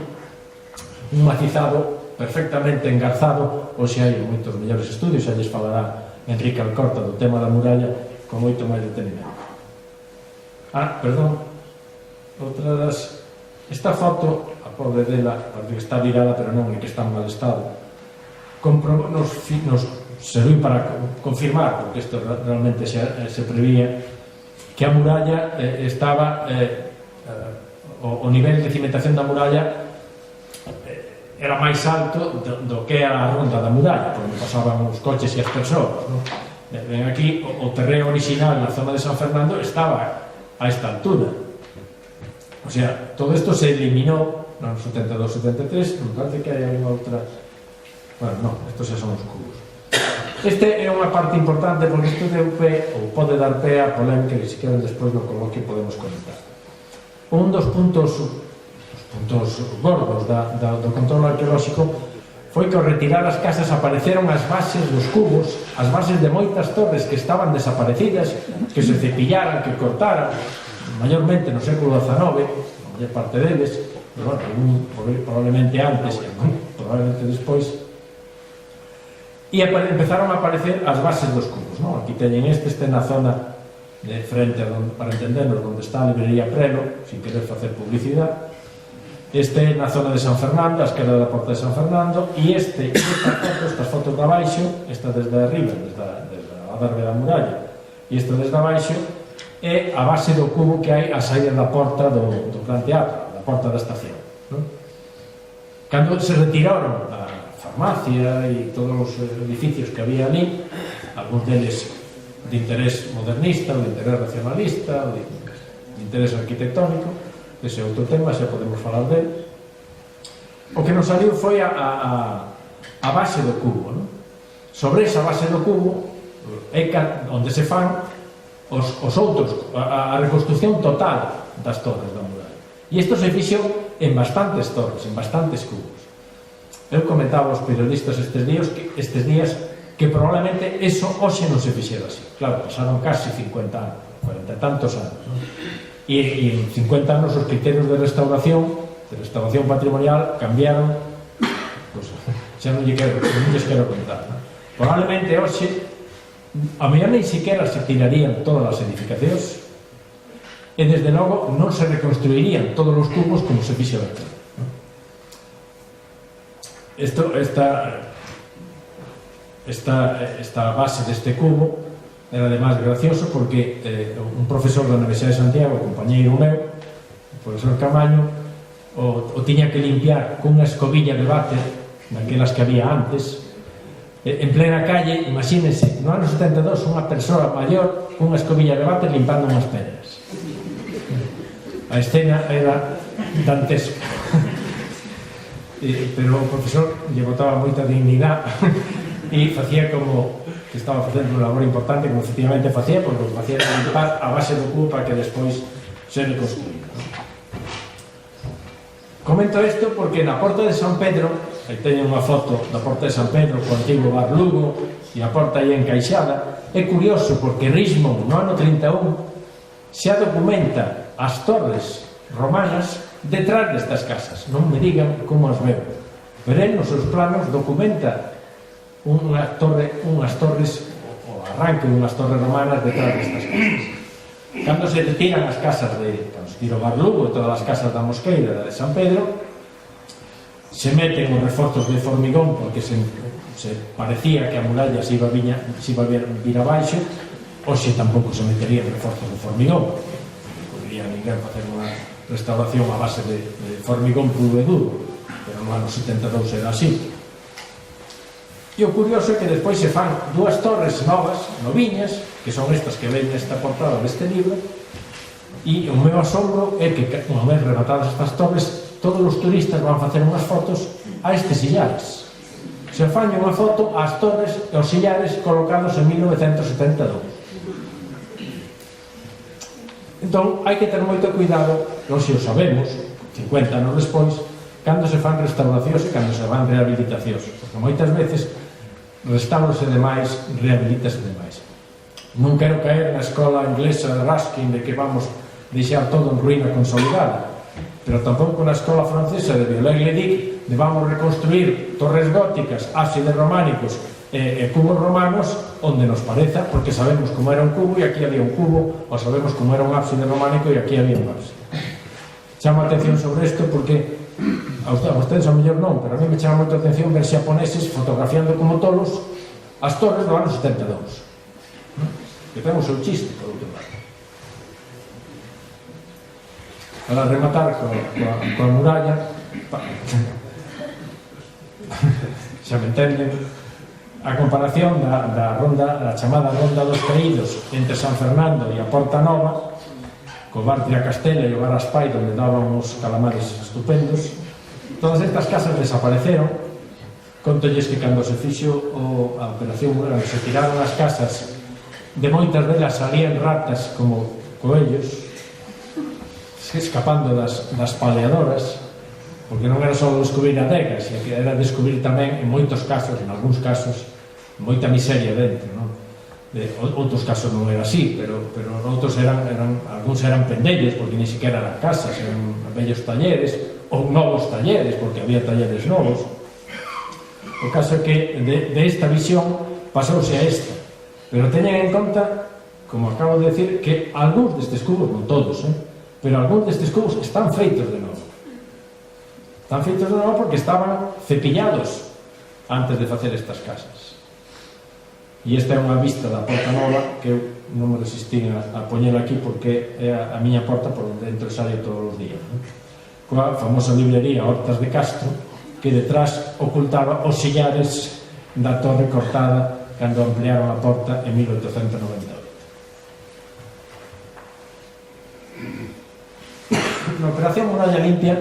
un macizado perfectamente engarzado. Hoxe hai moitos mellores estudios, xa lles falará Enrique Alcorta do tema da muralla con moito máis detenimento. Perdón, outra das... Esta foto, a pobre dela, porque está virada, pero non é que está en mal estado, nos serviu para confirmar, porque isto realmente se prevía, que a muralla estaba, o nivel de cimentación da muralla era máis alto do que era a ronda da muralla, por onde pasaban os coches e as persoas, non? Ven aquí, o terreno original na zona de San Fernando estaba a esta altura. O sea, todo isto se eliminó no 72-73, non parece que hai unha outra... Bueno, non, estos xa son os cubos. Este é unha parte importante porque isto deu pé, ou pode dar pé a polémica que se quedan despois no coloquio podemos comentar. Un dos puntos gordos do control arqueolóxico foi que ao retirar as casas apareceron as bases dos cubos, as bases de moitas torres que estaban desaparecidas, que se cepillaran, que cortaran, mayormente no século XIX, a maior parte deles, pero bueno, probablemente antes e probablemente despois. e empezaron a aparecer as bases dos cubos, non? Aquí teñen este na zona de frente, para entendernos, onde está a librería Prelo, sin querer facer publicidade. Este na zona de San Fernando, a esquerda da porta de San Fernando, e estas fotos de abaixo, esta desde arriba, desde a darbe da muralla, e esta desde abaixo, é a base do cubo que hai a saída da porta do Gran Teatro, da porta da estación, non? Cando se retiraron a farmacia e todos os edificios que había ali, algúns deles de interés modernista, ou de interés racionalista, ou de interés arquitectónico, ese é outro tema, xa podemos falar dele. O que nos saliu foi a base do cubo, non? Sobre esa base do cubo é onde se fan os outros, a reconstrucción total das torres da muralla. E isto se fixo en bastantes torres, en bastantes cubos. Eu comentaba aos periodistas estes días que probablemente eso hoxe non se fixera así. Claro, pasaron casi 50 anos, 40 e tantos anos, non? E en 50 anos os criterios de restauración patrimonial cambiaron, pues, xa non lles quero contar, non? Probablemente hoxe a mellor nem siquiera se tirarían todas as edificacións e desde logo non se reconstruirían todos os cubos como se fixo aquí, non? Esta base deste cubo era además gracioso porque un profesor da Universidade de Santiago, compañeiro meu, o profesor Camaño, o tiña que limpiar cunha escobilla de váter daquelas que había antes en plena calle. Imagínense, no ano 72 unha persoa maior cunha escobilla de váter limpando unhas pedras. A escena era dantesca. Pero o profesor lle botaba moita dignidade e facía como que estaba facendo unha labor importante, como efectivamente facía, porque o que facía era limpar a base do cubo para que despois se reconstruíra. Comento isto porque na porta de San Pedro, aí teño unha foto da porta de San Pedro co antigo bar Lugo e a porta aí encaixada. É curioso porque Rismond no ano 31 xa documenta as torres romanas detrás destas casas. Non me digan como as veo, pero él nos seus planos documenta unhas torres, o arranque de unhas torres romanas detrás destas casas. Cando se retiran as casas cando se tira o bar Lugo e todas as casas da Mosqueira de San Pedro, se meten os reforzos de formigón porque se parecía que a muralla se iba a vir abaixo. Hoxe tampouco se meterían reforzos de formigón, podría ninguén facer unha restauración a base de formigón puro e duro, pero no ano 72 era así. E o curioso é que despois se fan dúas torres novas, noviñas, que son estas que ven nesta portada deste libro, e o meu asombro é que, unha vez rematadas estas torres, todos os turistas van facer unhas fotos a estes sillares. Se fan unha foto ás torres e aos sillares colocados en 1972. Entón, hai que ter moito cuidado, hoxe o sabemos, 50 anos despois, cando se fan restauracións e cando se fan rehabilitacións, porque moitas veces restaurase demais, rehabilitase demais. Non quero caer na escola inglesa de Ruskin de que vamos deixar todo en ruína consolidada, pero tampouco na escola francesa de Viollet-le-Duc de vamos reconstruir torres góticas, ábsides románicos e cubos romanos onde nos pareza, porque sabemos como era un cubo e aquí había un cubo, ou sabemos como era un ábside románico e aquí había un ábside. Chamo a atención sobre isto porque a ustedes ao mellor non, pero a mí me chama moita atención ver xaponeses fotografiando como tolos as torres do ano 72, que ten o seu chiste por outro lado. Para rematar coa muralla, xa me entenden, a comparación da chamada Ronda dos Caídos entre San Fernando e a Porta Nova, co bar Triacastela e o bar Aspai, onde daban os calamares estupendos. Todas estas casas desapareceron. Contolles que cando se fixo a operación Murano, se tiraron as casas, de moitas delas salían ratas como coellos, escapando das paleadoras, porque non era só descubrir adegas, era descubrir tamén, en moitos casos, en algúns casos, moita miseria dentro, non? Outros casos non era así, pero outros algúns eran pendelles, porque ni siquiera eran casas, eran vellos talleres, ou novos talleres, porque había talleres novos. O caso é que de esta visión pasouse a esta. Pero teñen en conta, como acabo de decir, que algúns destes cubos, non todos, pero algúns destes cubos están feitos de novo. Están feitos de novo porque estaban cepillados antes de facer estas casas. E esta é unha vista da Porta Nova que eu non me resistín a poñer aquí porque é a miña porta por onde entro e saio todos os días, coa famosa librería Hortas de Castro, que detrás ocultaba os sillares da torre cortada cando ampliaron a porta en 1898. Na Operación Muralla Limpia,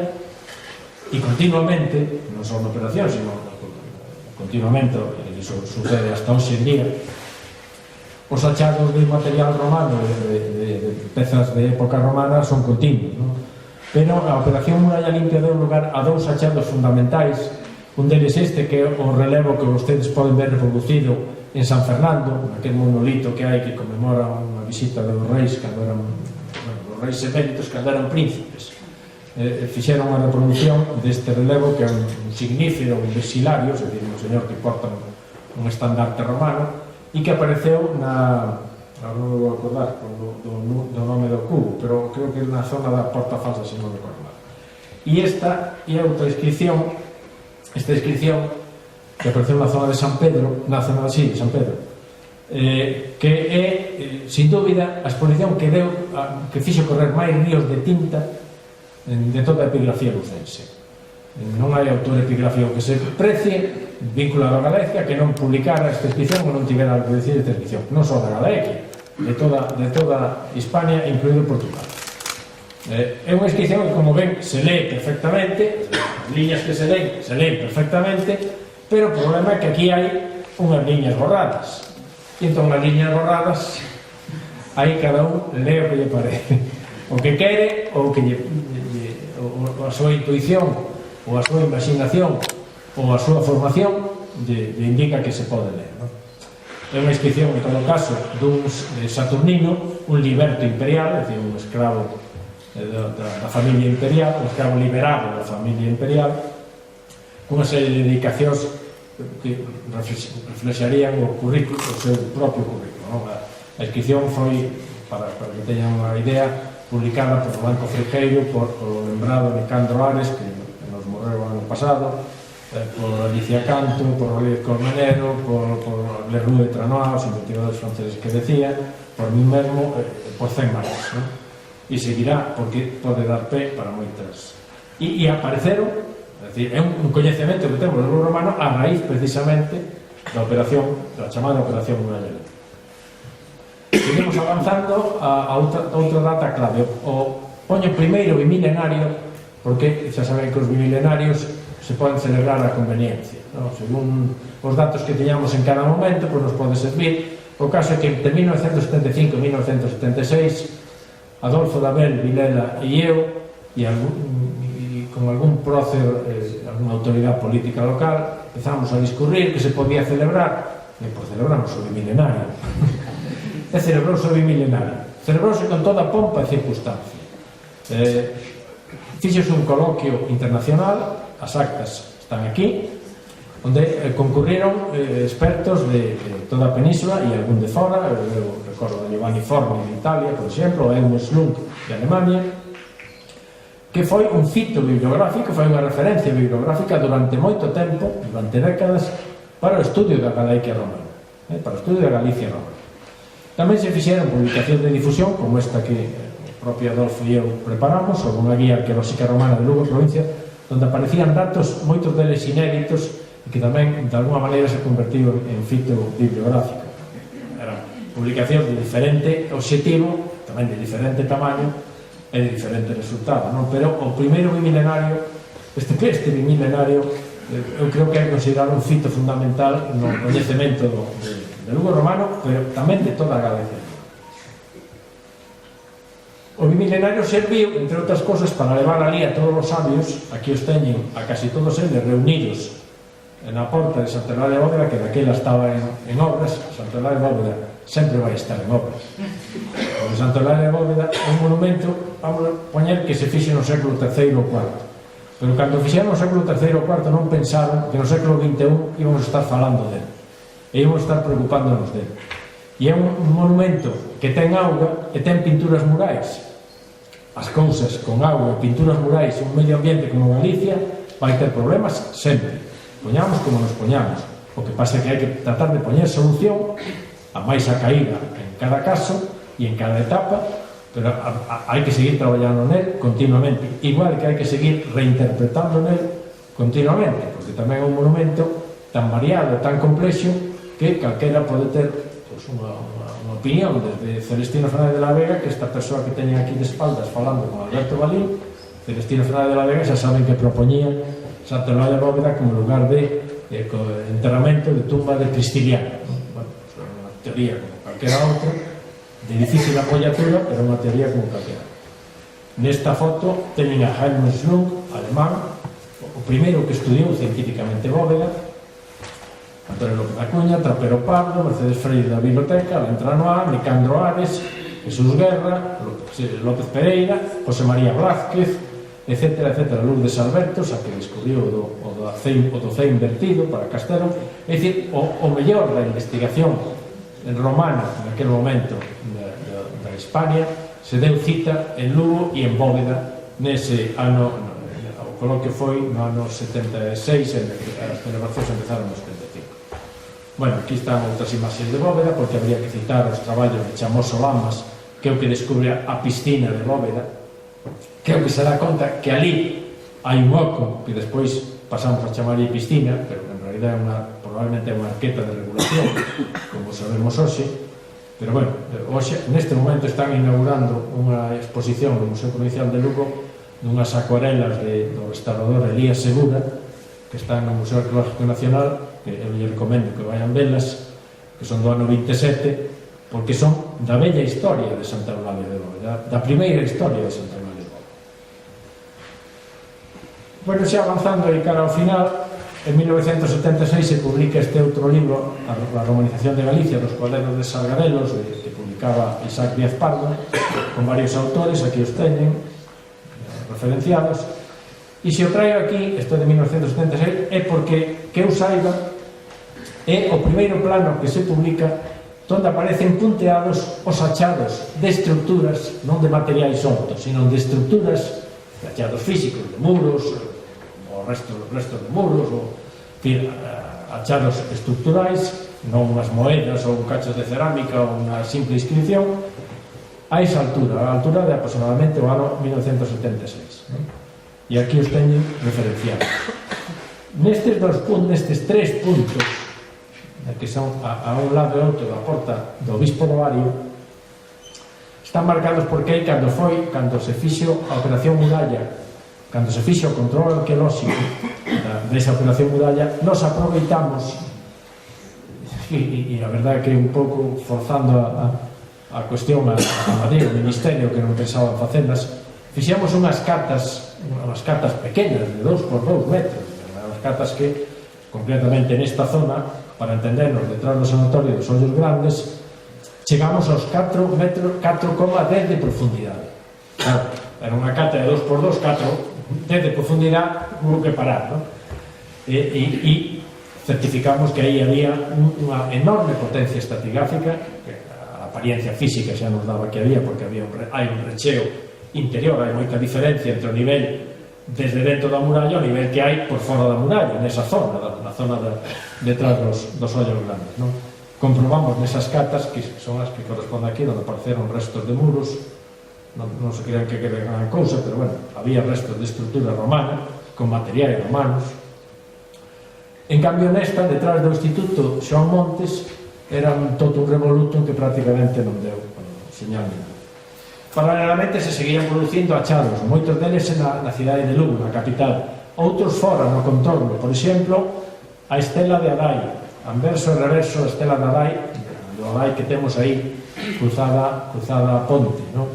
e continuamente, non só na operación, sino continuamente, e iso sucede hasta hoxe en día, os achados de material romano, de pezas de época romana, son continuos, non? Pero a Operación Muralla Limpia deu lugar a dous achados fundamentais. Un deles este, que é o relevo que vostedes poden ver reproducido en San Fernando, aquel monolito que hai que conmemora unha visita dos reis cando eran, os reis eméritos cando eran príncipes. Fixeron unha reproducción deste relevo que é un signífero, un vexilario, é dicir, un señor que porta un estandarte romano e que apareceu na, non me vou acordar do nome do cubo, pero creo que na zona da Porta Falsa, se non me acordo mal. E esta é outra inscripción, esta inscripción que apareceu na zona de San Pedro, na zona de San Pedro, que é, sin dúbida, a exposición que deu, que fixo correr máis ríos de tinta de toda a epigrafía lucense. Non hai autor epigráfico que se precie vinculado a Galicia que non publicara esta inscripción ou non tivera algo que decir esta inscripción, non só da Galicia, de toda Hispania, incluído Portugal. É unha inscripción que, como ven, se lee perfectamente, as liñas que se leen perfectamente, pero o problema é que aquí hai unhas liñas borradas. E entón, as liñas borradas, aí cada un lee o que lle parece, o que quere, ou a súa intuición, ou a súa imaginación, ou a súa formación lle indica que se pode ler, non? É unha inscripción, en todo caso, dun Saturnino, un liberto imperial, é dicir, un escravo da familia imperial, un escravo liberado da familia imperial, cunha serie de dedicacións que reflexarían o currículo, o seu propio currículo, non? A inscripción foi, para que teñan unha idea, publicada por Blanco Friqueiro, por o lembrado Nicandro Ares, que nos morreu ano pasado, por Alicia Canto, por Rodríguez Colmenero, por Leroux de Tranois, os investigadores franceses que decía, por mí mesmo, por 100 máis, non? E seguirá, porque pode dar pé para moitas. E apareceron, é dicir, é un coñecemento que temos do libro romano a raíz, precisamente, da operación, da chamada Operación Muralla Limpia. Seguimos avanzando a outra data clave. Poño primeiro bimilenario, porque xa saben que os bimilenarios se poden celebrar a conveniencia, non? Según os datos que teñamos en cada momento, pois nos pode servir. O caso é que entre 1975 e 1976 Adolfo Dabel, Vilela e eu, e con algún prócer, alguna autoridade política local, empezamos a discurrir que se podía celebrar, e pois celebramos o bimilenario. E celebrouse o bimilenario. Celebrouse con toda pompa e circunstancia. Fixose un coloquio internacional, as actas están aquí, onde concurriron expertos de toda a península e algún de fora. Eu recordo de Giovanni Forni de Italia, por exemplo, o Helmut Schlunk de Alemania, que foi un fito bibliográfico, foi unha referencia bibliográfica durante moito tempo, durante décadas, para o estudio da Galicia romana, para o estudio da Galicia romana. Tamén se fixeron publicacións de difusión, como esta que o propio Adolfo e eu preparamos, sobre unha guía arqueolóxica romana de Lugo, provincia, onde aparecían datos, moitos deles inéditos, e que tamén, de alguma maneira, se convertiron en fito bibliográfico. Eran publicacións de diferente obxectivo, tamén de diferente tamaño, e de diferente resultado, non? Pero o primeiro bimilenario, este bimilenario, eu creo que é considerado un fito fundamental no coñecemento do Lugo romano, pero tamén de toda a Galicia. O bimilenario serviu, entre outras cosas, para levar ali a todos os sabios, aquí os teñen a casi todos eles reunidos na porta de Santa Eulalia de Bóveda, que daquela estaba en obras. Santa Eulalia de Bóveda sempre vai estar en obras. Santa Eulalia de Bóveda é un monumento, vamos a poñer, que se fixe no século III ou IV. pero cando fixeron no século III ou IV non pensaron que no século XXI íbamos a estar falando dele e íbamos a estar preocupándonos dele. E é un monumento que ten auga e ten pinturas murais. As cousas con auga e pinturas murais un medio ambiente como Galicia vai ter problemas sempre, poñamos como nos poñamos. O que pasa é que hai que tratar de poñer solución a máis a caída en cada caso e en cada etapa, pero hai que seguir traballando nel continuamente, igual que hai que seguir reinterpretando nel continuamente, porque tamén é un monumento tan variado, tan complexo, que calquera pode ter pues, unha opinión, desde Celestino Fernández de la Vega, que esta persoa que teñen aquí de espaldas falando con Alberto Balín. Celestino Fernández de la Vega xa saben que propoñía Santa Eulalia de Bóveda como lugar de enterramento de tumba de Cristiliano. Bueno, pues, unha teoría como calquera outra, de difícil apoyatura, pero unha teoría como calquera. Nesta foto teñen a Helmut Schlung, alemán, o primeiro que estudiou científicamente Bóveda, Antonio López da Cuña, Trapero Pardo, Mercedes Freire da Biblioteca, Ventranoa, Nicandro Ares, Jesús Guerra, López Pereira, José María Blázquez, etcétera, etcétera, Lourdes Albertos, a que descubriu o do C invertido para Castelo. É dicir, o mellor da investigación romana naquele momento da Hispania se deu cita en Lugo e en Bóveda nese ano. O coloquio foi no ano 76 e as celebracións empezaron no 75. Bueno, aquí están outras imaxes de Bóveda, porque habría que citar os traballos de Chamoso Lamas, que é o que descubre a piscina de Bóveda, que é o que se dá conta que ali hai un oco que despois pasamos a chamarlle piscina, pero en realidad probablemente é unha arqueta de regulación, como sabemos hoxe. Pero bueno, hoxe, neste momento están inaugurando unha exposición no Museo Provincial de Lugo nunhas acuarelas do restaurador Elías Segura, que están no Museo Arqueológico Nacional, que eu lle recomendo que vayan velas, que son do ano 27, porque son da bella historia de Santa Eulalia de Bóveda, da primeira historia de Santa Eulalia de Bóveda. Bueno, xa avanzando aí cara ao final, en 1976 se publica este outro libro, a Romanización de Galicia, dos cuadernos de Sargadelos, que publicaba Isaac Díaz Pardo, con varios autores, aquí os teñen, referenciados. E se o traigo aquí, isto de 1976, é porque, que eu saiba, é o primeiro plano que se publica onde aparecen punteados os achados de estructuras, non de materiais soltos, sino de estructuras, de achados físicos, de muros, o restos de muros, ou achados estructurais, non unhas moedas ou cachos de cerámica ou unha simple inscripción, a esa altura, a altura de aproximadamente o ano 1976. E aquí os teñen referenciados. Nestes tres puntos, que son a un lado e outro da porta do Bispo do Vario, están marcados porque aí cando se fixo a Operación Muralla, cando se fixo o control arqueolóxico desa Operación Muralla, nos aproveitamos, e a verdade que un pouco forzando a cuestión a Madrid, o Ministerio, que non pensaba en facelas, fixemos unhas cartas pequenas de 2 por 2 metros, unhas cartas que, concretamente nesta zona, para entendernos, detrás do sanatorio dos Ollos Grandes, chegamos aos 4,10 de profundidade. Claro, era unha cata de 2 por 2, 4,10 de profundidade, hubo que parar, non? E certificamos que aí había unha enorme potencia estratigráfica, que a apariencia física xa nos daba que había, porque hai un recheo interior, hai moita diferencia entre o nivel desde dentro da muralla o nivel que hai por fora da muralla, nesa zona, na zona detrás dos Ollos Grandes, non? Comprobamos nesas catas, que son as que corresponden aquí, onde apareceron restos de muros, non se crean que quede gran cousa, pero bueno, había restos de estrutura romana, con materiais romanos. En cambio, nesta, detrás do Instituto Xoán Montes, era todo un revoluto que prácticamente non deu señal ninguna. Paralelamente se seguían producindo achados, moitos deles na cidade de Lugo, na capital, outros fora no contorno. Por exemplo, a estela de Adai, anverso e reverso a estela de Adai, do Adai que temos aí cruzada a ponte, non?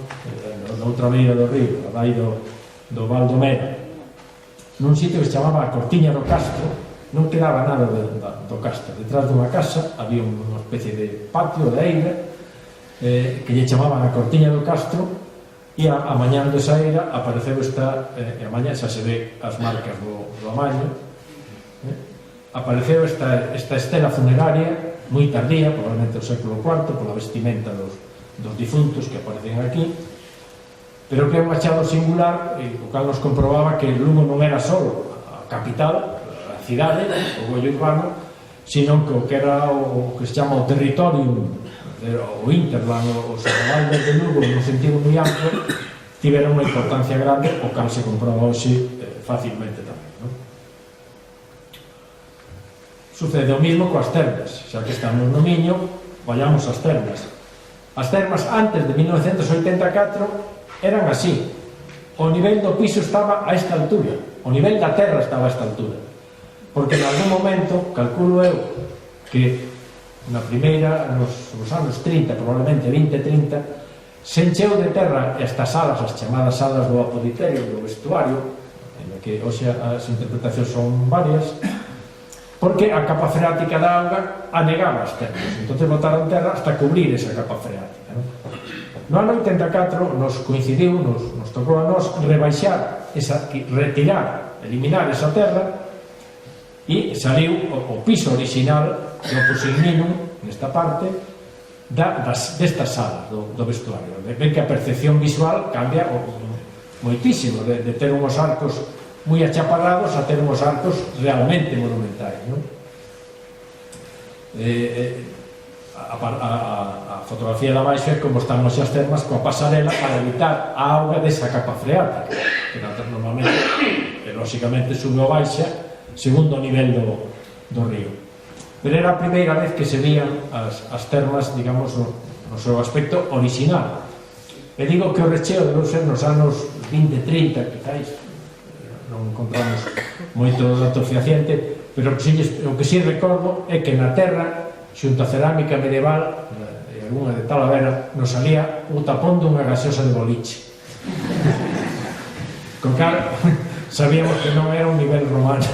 Da outra beira do río, Adai do Valdomero, nun sitio que se chamaba a Cortiña do Castro. Non quedaba nada do castro. Detrás dunha casa había unha especie de patio, de eira, que lle chamaban a Cortiña do Castro, e a mañán de saída apareceu esta, e a mañán xa se ve as marcas do amaño, apareceu esta estela funeraria moi tardía, probablemente do século IV, pola vestimenta dos difuntos que aparecen aquí, pero que é un achado singular, o cal nos comprobaba que Lugo non era só a capital, a cidade, o gollo urbano, sino que o que era o que se chama o territorium, o Interland, os arrabaldes de Lugo, no sentido moi amplo, tiveron unha importancia grande, o cal se comproba hoxe facilmente tamén, non? Sucede o mismo coas termas, xa que estamos no Miño, vayamos ás termas. As termas antes de 1984 eran así, o nivel do piso estaba a esta altura, o nivel da terra estaba a esta altura, porque en algún momento, calculo eu, que na primeira, nos anos 30, probablemente 20-30, se encheu de terra estas salas, as chamadas salas do apoditerio, do vestuario, en que hoxe as interpretacións son varias, porque a capa freática da auga anegaba as terras, entonces botaron terra hasta cubrir esa capa freática, non? No ano 84 nos coincidiu, nos tocou a nos rebaixar, retirar, eliminar esa terra, e saliu o piso original do Posigninum, nesta parte, destas salas do vestuario. Ven que a percepción visual cambia moitísimo, de ter unhos arcos moi achaparrados a ter unhos arcos realmente monumentais, non? A fotografía da baixo é como están as termas coa pasarela para evitar a auga desa capa freática, que normalmente, lógicamente, sube ou baixa segundo o nivel do río. Pero era a primeira vez que se vían as termas, digamos, no seu aspecto original. E digo que o recheo debeu ser nos anos 20-30, quizáis, non encontramos moito dato fehaciente, pero o que si recordo é que na terra, xunto a cerámica medieval e algunha de Talavera, nos salía o tapón dunha gaseosa de boliche. Con cal sabíamos que non era un nivel romano.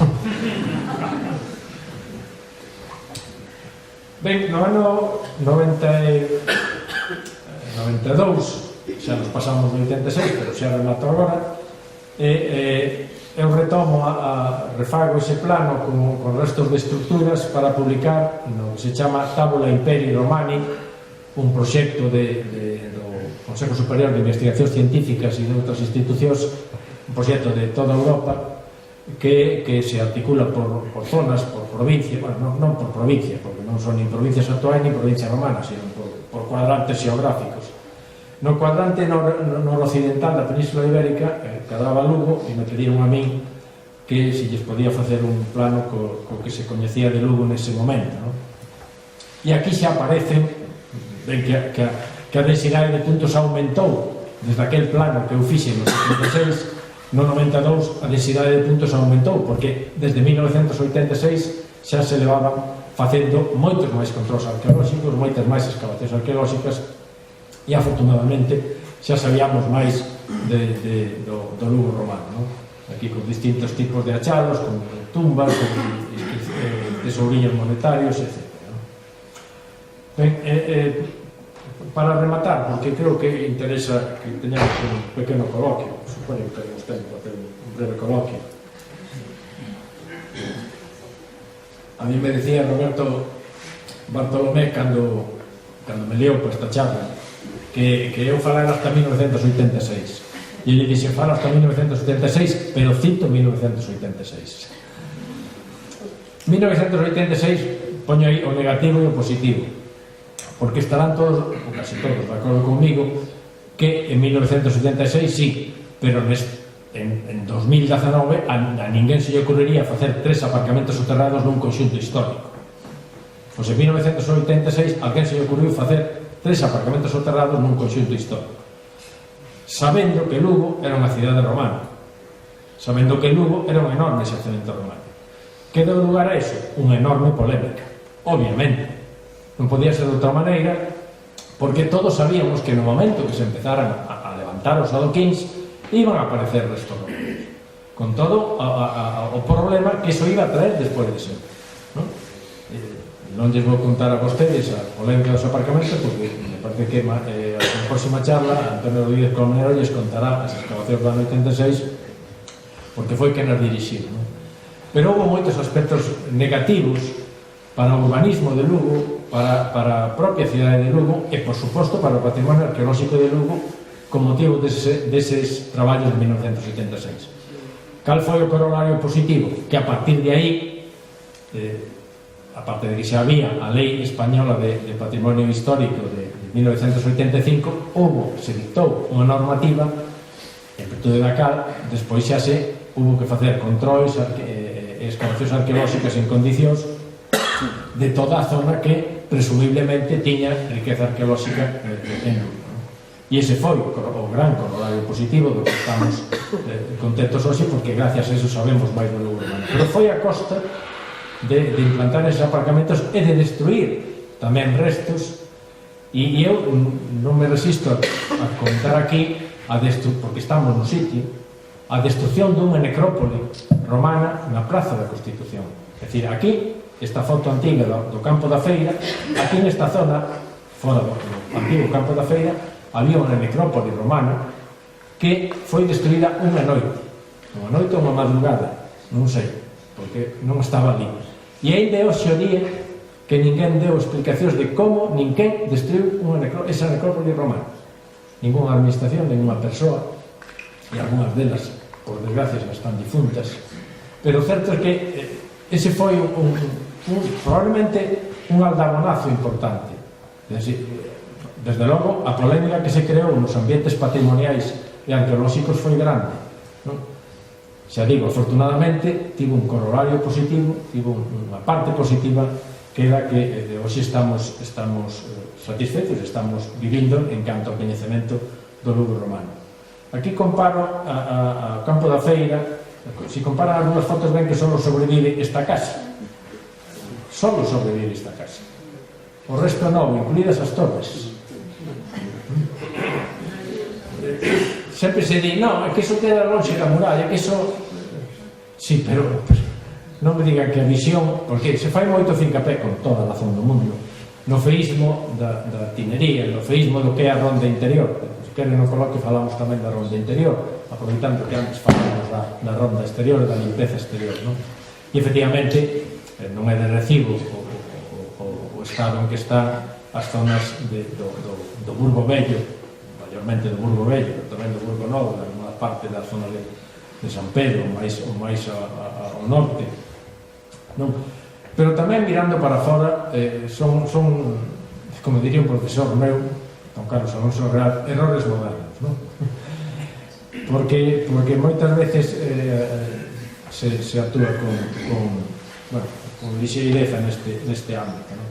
Ben, no ano 92, xa nos pasamos do 86, pero xa relato agora, eu retomo refago ese plano con restos de estructuras para publicar no que se chama Tabula Imperii Romani, un proxecto do Consejo Superior de Investigacións Científicas e de outras institucións, un proxecto de toda Europa que se articula por zonas, por provincia, bueno, non por provincia, porque non son nin provincias actuais nin provincias romanas, sino por cuadrantes xeográficos. No cuadrante noroccidental da Península Ibérica quedaba Lugo, e me pediron a min que se lles podía facer un plano co que se coñecía de Lugo nese momento, non? E aquí xa aparecen, ben que a densidade de puntos aumentou desde aquel plano que eu fixe no 76, no 92 a densidade de puntos aumentou, porque desde 1986 xa se levaban facendo moitos máis controls arqueolóxicos, moitas máis excavacións arqueolóxicas, e afortunadamente xa sabíamos máis do Lugo romano, non? Aquí con distintos tipos de achados, con tumbas, con tesourillos monetarios, etc. Ben, para rematar, porque creo que interesa que teñamos un pequeno coloquio, supoño que teremos tempo para ter un breve coloquio. A mí me decía Roberto Bartolomé cando me leo por esta charla que eu falara hasta 1986, e ele dixe fala hasta 1976, pero cito 1986. 1986 poño aí o negativo e o positivo, porque estarán todos, ou casi todos, de acordo comigo, que en 1976 sí, pero en 2019 a ninguén se lle ocurriría facer 3 aparcamentos soterrados nun conxunto histórico. Pois en 1986 alguén se lle ocurriu facer 3 aparcamentos soterrados nun conxunto histórico, sabendo que Lugo era unha cidade romana, sabendo que Lugo era un enorme xacemento romano. Que deu lugar a iso? Unha enorme polémica, obviamente. Non podía ser de outra maneira, porque todos sabíamos que no momento que se empezaran a levantar os adoquíns iban a aparecer restos romanos, con todo o problema que iso iba a traer despois de sempre, non? Non lles vou contar a vostedes a polémica dos aparcamentos, porque me parece que a próxima charla Antonio Rodríguez Colmenero lles contará as excavacións do ano 86 porque foi que nos dirixiu, non? Pero houve moitos aspectos negativos para o urbanismo de Lugo, para a propia cidade de Lugo e, por suposto, para o patrimonio arqueolóxico de Lugo con motivo deses traballos de 1986. Cal foi o corolario positivo? Que a partir de aí, aparte de que xa había a Lei Española de Patrimonio Histórico de 1985, se dictou unha normativa en virtude da cal, despois xa hubo que facer controis e excavacións arqueolóxicas en condicións de toda a zona que presumiblemente tiña riqueza arqueolóxica en Lugo. E ese foi o gran corolario positivo do que estamos contentos hoxe, porque gracias a eso sabemos máis do Lugo romano. Pero foi a costa de implantar esos aparcamentos e de destruir tamén restos, e eu non me resisto a contar aquí, porque estamos no sitio, a destrucción dunha necrópole romana na Praza da Constitución. É dicir, aquí, esta foto antiga do Campo da Feira, aquí nesta zona, fora do antigo Campo da Feira, había unha necrópole romana que foi destruída unha noite ou unha madrugada, non sei, porque non estaba ali. E ainda é hoxe o día que ninguén deu explicacións de como ninguén destruiu esa necrópole romana. Ninguna administración, ninguna persoa, e algunhas delas, por desgracia, están difuntas. Pero o certo é que ese foi probablemente un aldabonazo importante. Desde logo, a polémica que se creou nos ambientes patrimoniais e arqueolóxicos foi grande, non? Xa digo, afortunadamente, tivo un corolario positivo, tivo unha parte positiva, que era que hoxe estamos satisfeitos, estamos vivindo en canto ao coñecemento do Lugo romano. Aquí comparo a Campo da Feira, se comparan algunhas fotos ven que só sobrevive esta casa. Só sobrevive esta casa. O resto non, incluídas as torres. Sempre se di, non, é que iso queda longe da muralla, que iso... Sí, pero non me digan que a visión, porque se fai moito fincapé con toda a razón do mundo, no feísmo da tinería, no feísmo do que é a ronda interior. Se queren no coloquio falamos tamén da ronda interior, aproveitando que antes falamos da ronda exterior e da limpeza exterior, non? E efectivamente non é de recibo o estado en que están as zonas do Burgo Vello, maiormente do Burgo Vello, tamén do Burgo Novo, na parte da zona de San Pedro, máis ao norte, non? Pero tamén mirando para fora son, como diría un profesor meu, don Carlos Alonso Real, errores modernos, non? Porque moitas veces se actúa con lixeireza neste ámbito, non?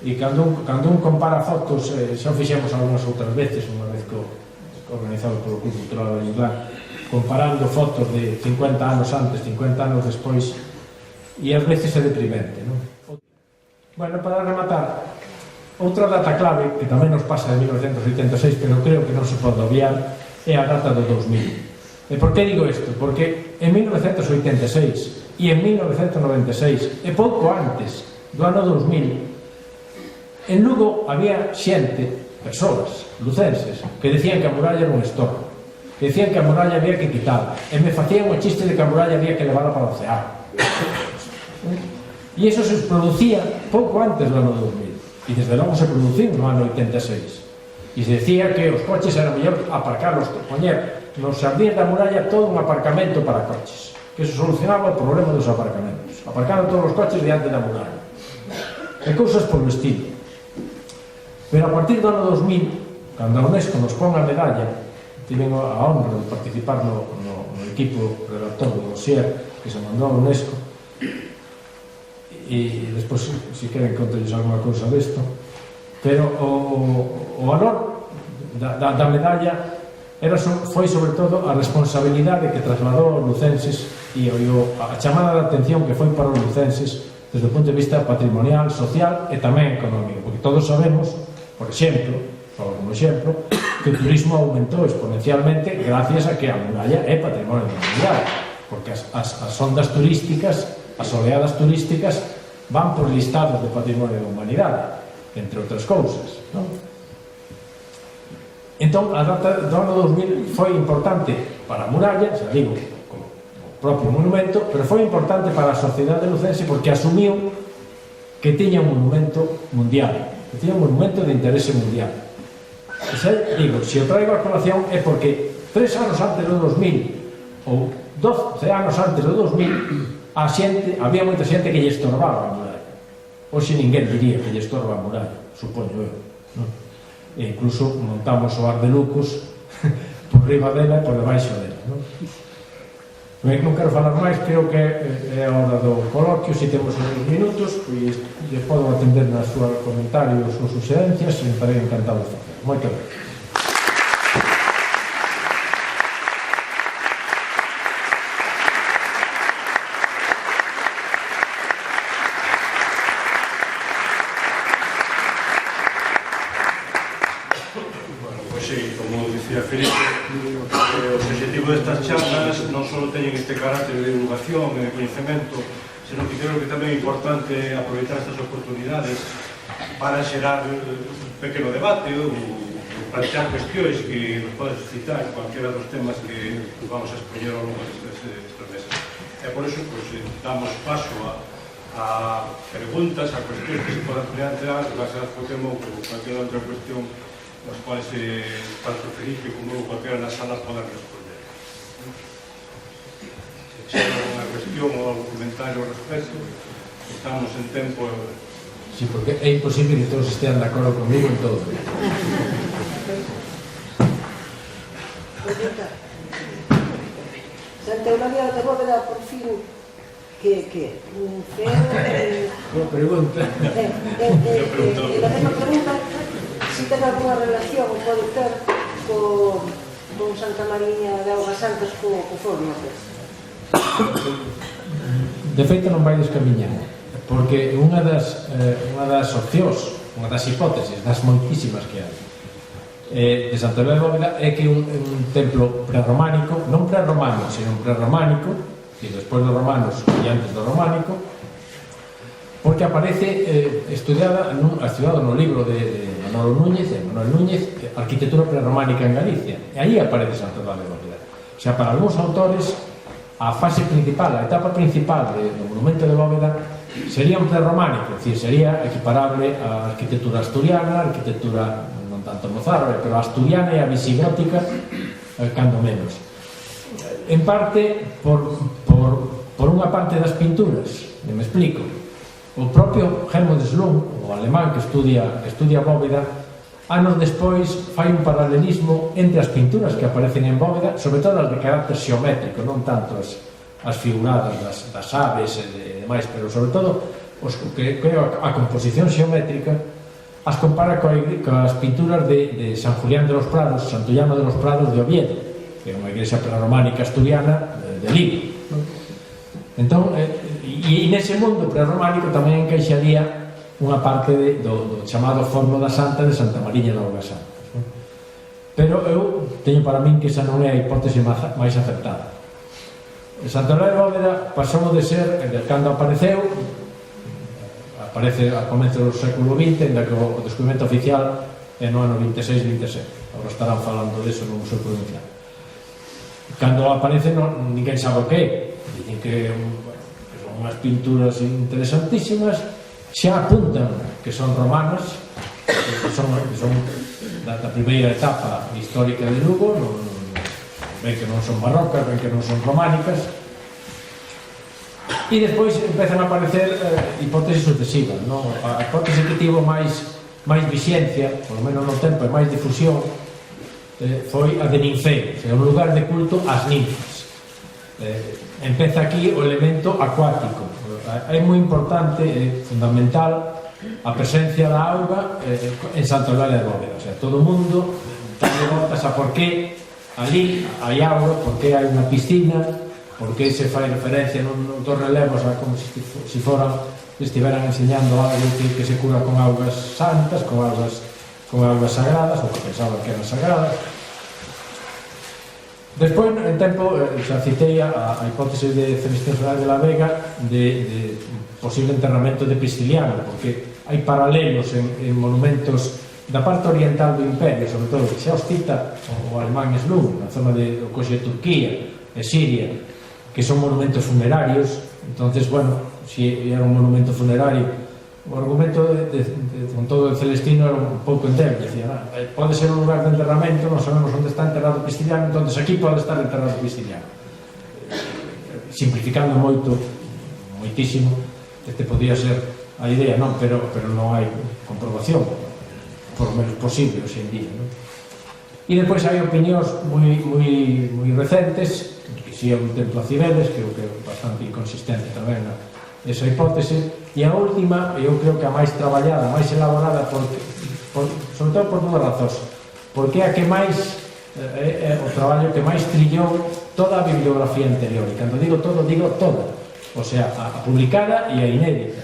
E cando un compara fotos, xa fixemos algunhas outras veces, unha vez organizado polo Club Cultural de Inglán, comparando fotos de 50 anos antes, 50 anos despois, e ás veces é deprimente, non? Bueno, para rematar, outra data clave, que tamén nos pasa de 1986, pero creo que non se pode obviar, é a data do 2000. E por que digo isto? Porque en 1986 e en 1996, e pouco antes do ano 2000, en Lugo había xente, persoas, lucenses, que decían que a muralla era un estorbo, que decían que a muralla había que quitarla, e me facían o chiste de que a muralla había que levarla para o océano. E iso se producía pouco antes do ano 2000, e desde logo se produciu no ano 86, e se decía que os coches era mellor aparcarlos, poñer nos xardíns da muralla todo un aparcamento para coches, que se solucionaba o problema dos aparcamentos, aparcando todos os coches diante da muralla, e cousas por estilo. Pero a partir do ano 2000, cando a UNESCO nos pon a medalla, tiven a honra de participar no equipo redactor do dossier que se mandou a UNESCO, e despois, se queren, contelles alguna cousa desto, pero o valor da medalla foi sobre todo a responsabilidade que trasladou aos lucenses e a chamada de atención que foi para os lucenses desde o punto de vista patrimonial, social e tamén económico, porque todos sabemos, por exemplo, só como exemplo, que o turismo aumentou exponencialmente gracias a que a muralla é patrimonio da humanidade, porque as ondas turísticas, as oleadas turísticas van por listados de patrimonio da humanidade, entre outras cousas, non? Entón, a data do ano 2000 foi importante para a muralla, xa digo, como propio monumento, pero foi importante para a sociedade lucense porque asumiu que tiña un monumento mundial, que tiña un monumento de interese mundial. E xa digo, se o traigo a colación é porque 3 anos antes do 2000 ou 12 anos antes do 2000 había moita xente que lle estorbaba a muralla. Hoxe ninguén diría que lle estorba a muralla, supoño eu, non? E incluso montamos o Ar de Lucos por riba dela e por debaixo dela, non? Non quero falar máis, creo que é a hora do coloquio. Se temos uns minutos, pois lle podo atender nas súas comentarios ou suxerencias e estarei encantado de facer. Moito ben. Estas charlas non só teñen este carácter de divulgación e de coñecemento, senón que creo que tamén é importante aproveitar estas oportunidades para xerar un pequeno debate ou plantear cuestións que nos podes citar en cualquiera dos temas que vamos a expoñer ao longo destas mesas. E por iso damos paso a preguntas, a cuestións que se podan plantear relacionadas co tema ou cualquier outra cuestión nas quais tanto Felipe como eu, cualquiera na sala podan responder. Se hai alguna cuestión ou algún comentario ao respecto, estamos en tempo. Sí, porque é imposible que todos estean de acordo comigo en todo. Santa Eulalia de Bóveda, por fin, que Boa pregunta. E a mesma pregunta, se ten alguna relación, pode ter con Santa Mariña de Augas Santas co Fórmate. De feito non vai descamiñar, porque unha das opcións, unha das hipótesis, das moitísimas que hai de Santa Eulalia de Bóveda é que un templo prerrománico, non prerromano, sino prerrománico, e despois dos romanos e antes do románico, porque aparece estudado no libro de Manuel Núñez, Arquitectura prerrománica en Galicia, e aí aparece Santa Eulalia de Bóveda. O sea, para algúns autores a fase principal, a etapa principal do monumento de Bóveda sería un prerrománico, é dicir, sería equiparable á arquitectura asturiana, a arquitectura non tanto mozárabe, pero a asturiana e a visigótica, cando menos. En parte por unha parte das pinturas, me explico. O propio Helmut Slum, o alemán que estudia Bóveda, anos despois fai un paralelismo entre as pinturas que aparecen en Bóveda, sobre todo as de carácter xeométrico, non tanto as figuradas das aves e demais, pero sobre todo a composición xeométrica as compara coas pinturas de San Julián de los Prados, Santullano de los Prados de Oviedo, que é unha igrexa prerrománica asturiana de Lima. Entón, e nese mundo prerrománico tamén encaixaría unha parte do chamado Forno da Santa de Santa Mariña de Augas Santas. Pero eu teño para min que esa non é a hipótese máis acertada. Santa Eulalia de Bóveda pasou de ser, cando apareceu, aparece a comezos do século XX, ainda que o descubrimento oficial é no ano 26-27. Agora estarán falando deso no Museo Provincial. Cando aparece, ninguén sabe o que é. Dicen que son unhas pinturas interesantísimas, xa apuntan que son romanas, que son da primeira etapa histórica de Lugo, ven que non son barrocas, ven que non son románicas, e despois empezan a aparecer hipótesis sucesivas. A hipótese que tivo máis vixencia, polo menos no tempo, e máis difusión, foi a de Ninfeo, un lugar de culto ás ninfas. Empeza aquí o elemento acuático. É moi importante, fundamental, a presencia da auga en Santa Eulalia de Bóveda. O sea, todo o mundo dá voltas a por que ali hai auga, por que hai unha piscina, por que se fai referencia nos dos relevos a como se estiveran enseñando algo que se cura con augas santas, con augas sagradas, ou que pensaban que eran sagradas. Despois, en tempo, xa citei a hipótese de Celestino Fernández de la Vega de posible enterramento de Prisciliano, porque hai paralelos en monumentos da parte oriental do imperio, sobre todo, que xa os cita o alemán Slum, na zona de Coxe de Turquía e Siria, que son monumentos funerarios. Entonces, bueno, si era un monumento funerario, o argumento con todo el Celestino era un pouco endeble, decía, pode ser un lugar de enterramento, non sabemos onde está enterrado Pistiliano, entonces aquí pode estar enterrado Pistiliano, simplificando moitísimo. Este podía ser a idea, non, pero non hai comprobación, por lo menos posible hoxe en día, non? E depois hai opinións moi recentes, que si é un templo a Cibeles, que é bastante inconsistente tamén esa hipótese, e a última, eu creo que a máis traballada, a máis elaborada, sobre todo por dúas razóns, porque é a que máis o traballo que máis trillou toda a bibliografía anterior, e cando digo todo, digo toda, o sea, a publicada e a inédita.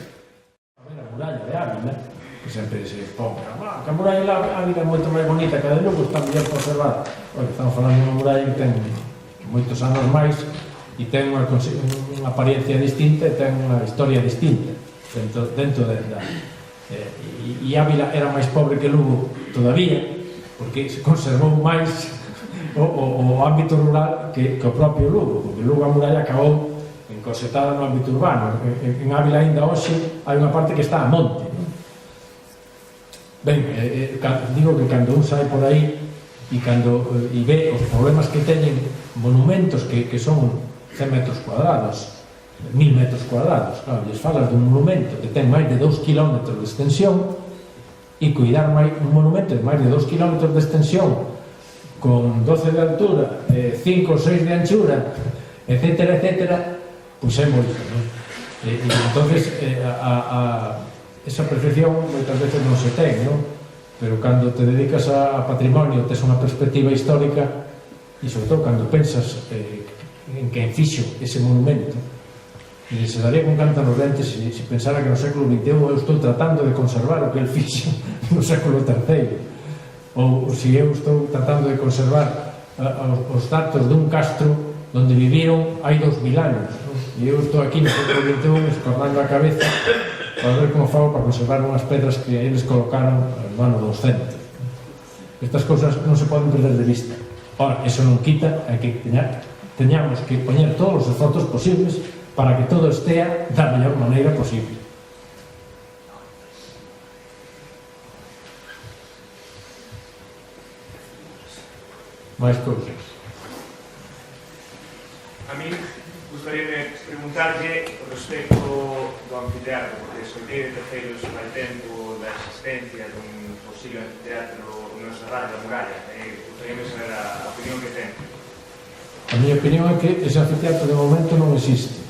A muralla de Ávila, que sempre se pon, que a muralla de Ávila é moito máis bonita que a de Lugo, está mellor conservada. Estamos falando de unha muralla que ten moitos anos máis e ten unha apariencia distinta e ten unha historia distinta dentro da... E Ávila era máis pobre que Lugo todavía, porque se conservou máis o ámbito rural que o propio Lugo, porque Lugo a muralla acabou encorsetada no ámbito urbano. En Ávila ainda hoxe hai unha parte que está a monte. Ben, digo que cando un sai por aí e ve os problemas que teñen monumentos que son 100 metros cuadrados, 1000 metros cuadrados, claro, lles falas dun monumento que ten máis de 2 km de extensión, e cuidar un monumento de máis de 2 km de extensión con 12 de altura, 5 ou 6 de anchura, etcétera, etcétera, pois é moito, non? E entonces esa percepción moitas veces non se ten, non? Pero cando te dedicas a patrimonio, tes unha perspectiva histórica, e sobre todo cando pensas en que fixo ese monumento, e se daría con canta nos dentes se pensara que no século XXI eu estou tratando de conservar o que el fixo no século III, ou se eu estou tratando de conservar os datos dun castro onde viviron hai 2000 anos, e eu estou aquí no século XXI escorrando a cabeza para ver como fago para conservar unhas pedras que eles colocaron no ano 200. Estas cousas non se poden perder de vista. Ora, eso non quita a que teñamos que poñer todos os esforzos posibles para que todo estea da mellor maneira posible. máis cousas. A mí gustaría preguntarlle respecto do anfiteatro, porque escoitei de terceiros hai tempo da existencia dun posible anfiteatro no Serrar da Muralla. Gustaría saber a opinión que ten. A miña opinión é que ese anfiteatro de momento non existe.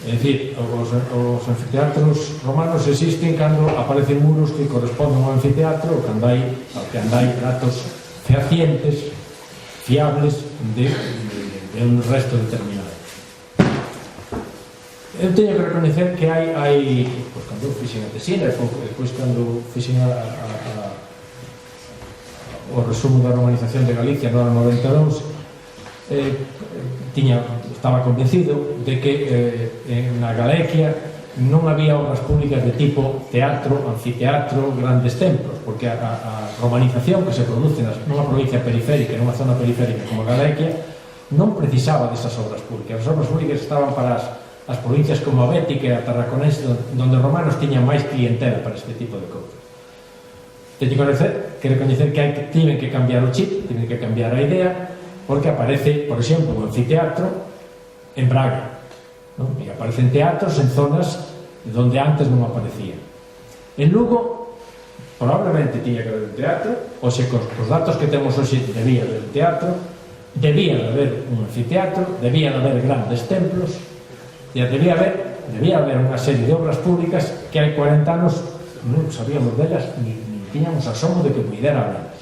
É dicir, os anfiteatros romanos existen cando aparecen muros que corresponden ao anfiteatro ou cando hai datos fehacientes, fiables de un resto determinado. Eu teño que recoñecer que hai pois cando eu fixen a tesina e depois cando fixen o resumo da romanización de Galicia no ano 92, estaba convencido de que na Galequia non había obras públicas de tipo teatro, anfiteatro, grandes templos, porque a romanización que se produce nunha provincia periférica, nunha zona periférica como a Galequia, non precisaba desas obras públicas. As obras públicas estaban para as provincias como a Bética e a Tarraconense, donde os romanos tiñan máis clientela para este tipo de cousas. Teño que recoñecer que tiven que cambiar o chip, tiven que cambiar a idea, porque aparece, por exemplo, un anfiteatro en Braga, ¿no? E aparecen teatros en zonas donde antes non aparecían. En Lugo probablemente tiña que haber un teatro, ou se cos datos que temos hoxe debía haber un teatro, debía haber un anfiteatro, debía haber grandes templos, e debía haber unha serie de obras públicas que hai 40 anos non sabíamos delas, ni tiñamos asomo de que pudera haberlas.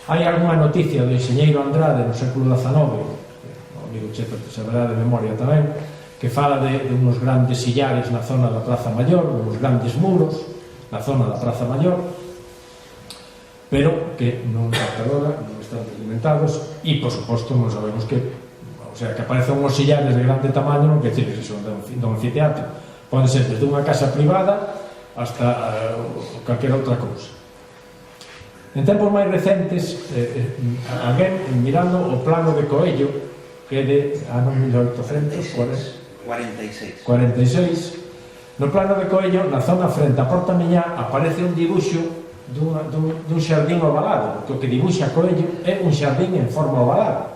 Hai algunha noticia do enxeñeiro Andrade no século XIX, o amigo Chepe saberá de memoria tamén, que fala de uns grandes sillares na zona da Praza Maior, uns grandes muros na zona da Praza Maior, pero que non están alimentados e, por suposto, non sabemos que, o sea, que aparecen uns sillares de grande tamaño, non quer dizer que son do anfiteatro, pode ser desde unha casa privada hasta calquera outra cousa. En tempos máis recentes, alguén mirando o plano de Coello, que é de ano 1846, no plano de Coello, na zona frente a Porta Miñá, aparece un dibuixo dun xardín ovalado, porque o que dibuixa Coello é un xardín en forma ovalada.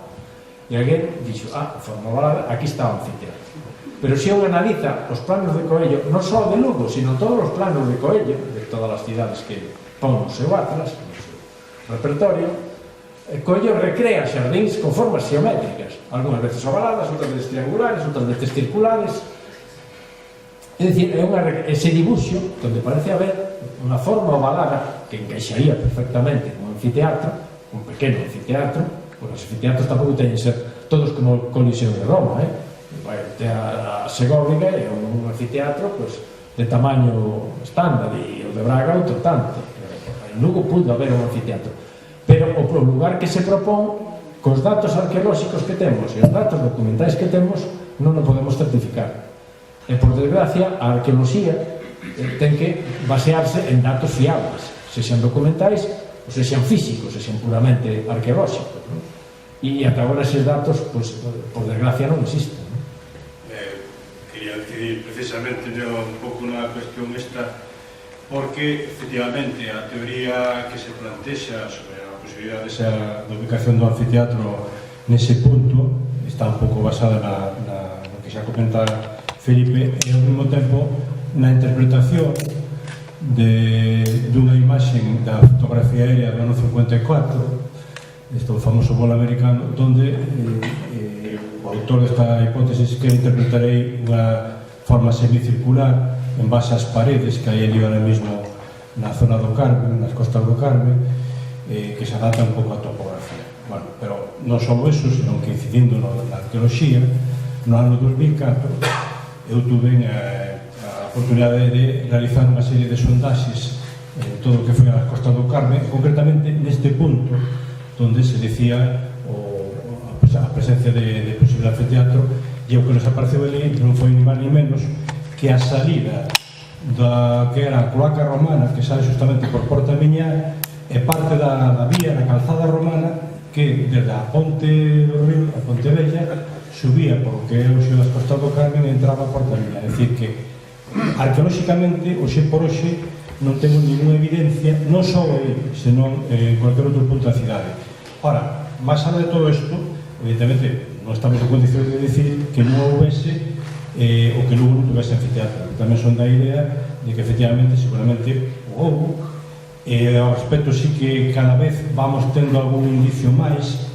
E alguén dixo, en forma ovalada, aquí está o anfiteatro. Pero se un analiza os planos de Coello, non só de Lugo, sino todos os planos de Coello, de todas as cidades que pon no seu atlas, no seu repertorio, Coello recrea xardíns con formas xeométricas, algunhas veces ovaladas, outras veces triangulares, outras veces circulares. É dicir, ese dibuixo onde parece haber unha forma ovalada que encaixaría perfectamente nun anfiteatro, un pequeno anfiteatro, porque os anfiteatros tampouco teñen ser todos como o Coliseo de Roma, a Segóbriga é un anfiteatro de tamaño estándar, e o de Braga outro tanto. En Lugo pudo haber un anfiteatro, pero o lugar que se propón, cos datos arqueolóxicos que temos e os datos documentais que temos, non o podemos certificar. E, por desgracia, a arqueoloxía ten que basearse en datos fiables, sexan documentais ou sexan físicos, sexan puramente arqueolóxicos, e ata agora eses datos, por desgracia, non existen. Quería decidir precisamente un pouco na cuestión esta, porque efectivamente a teoría que se plantexa sobre a posibilidade da ubicación do anfiteatro nese punto está un pouco basada no que xa comenta Felipe, e ao mesmo tempo na interpretación dunha imaxe da fotografía aérea do ano 54, este famoso voo americano, donde o autor desta hipótesis que interpretarei unha forma semicircular en base ás paredes que hai ali ahora mesmo na zona do Carme, nas costas do Carme, que se adapta un pouco a topografía. Bueno, pero non só eso, senón que incidindo na arqueoloxía, no ano 2004 eu tuve a oportunidade de realizar unha serie de sondaxes en todo o que foi a Costa do Carme, concretamente neste punto onde se decía a presencia de posible anfiteatro, e o que nos apareceu ali non foi ni máis ni menos que a salida da que era a cloaca romana, que sale justamente por Porta Miñá, e parte da vía, da calzada romana, que desde a Ponte do Río, a Ponte Vella, subía por o que é o xeo das Costas do Carmen e entraba a Porta Miñá. É dicir que arqueolóxicamente, hoxe por hoxe, non temos ninguna evidencia, non só aí, senón en cualquier outro punto da cidade. Ora, máis alá de todo isto, evidentemente, non estamos en condicións de decir que non houvese o que Lugo non tuvese anfiteatro. Tamén son da idea de que efectivamente, seguramente, o houbo, e ao respecto sí que cada vez vamos tendo algún indicio máis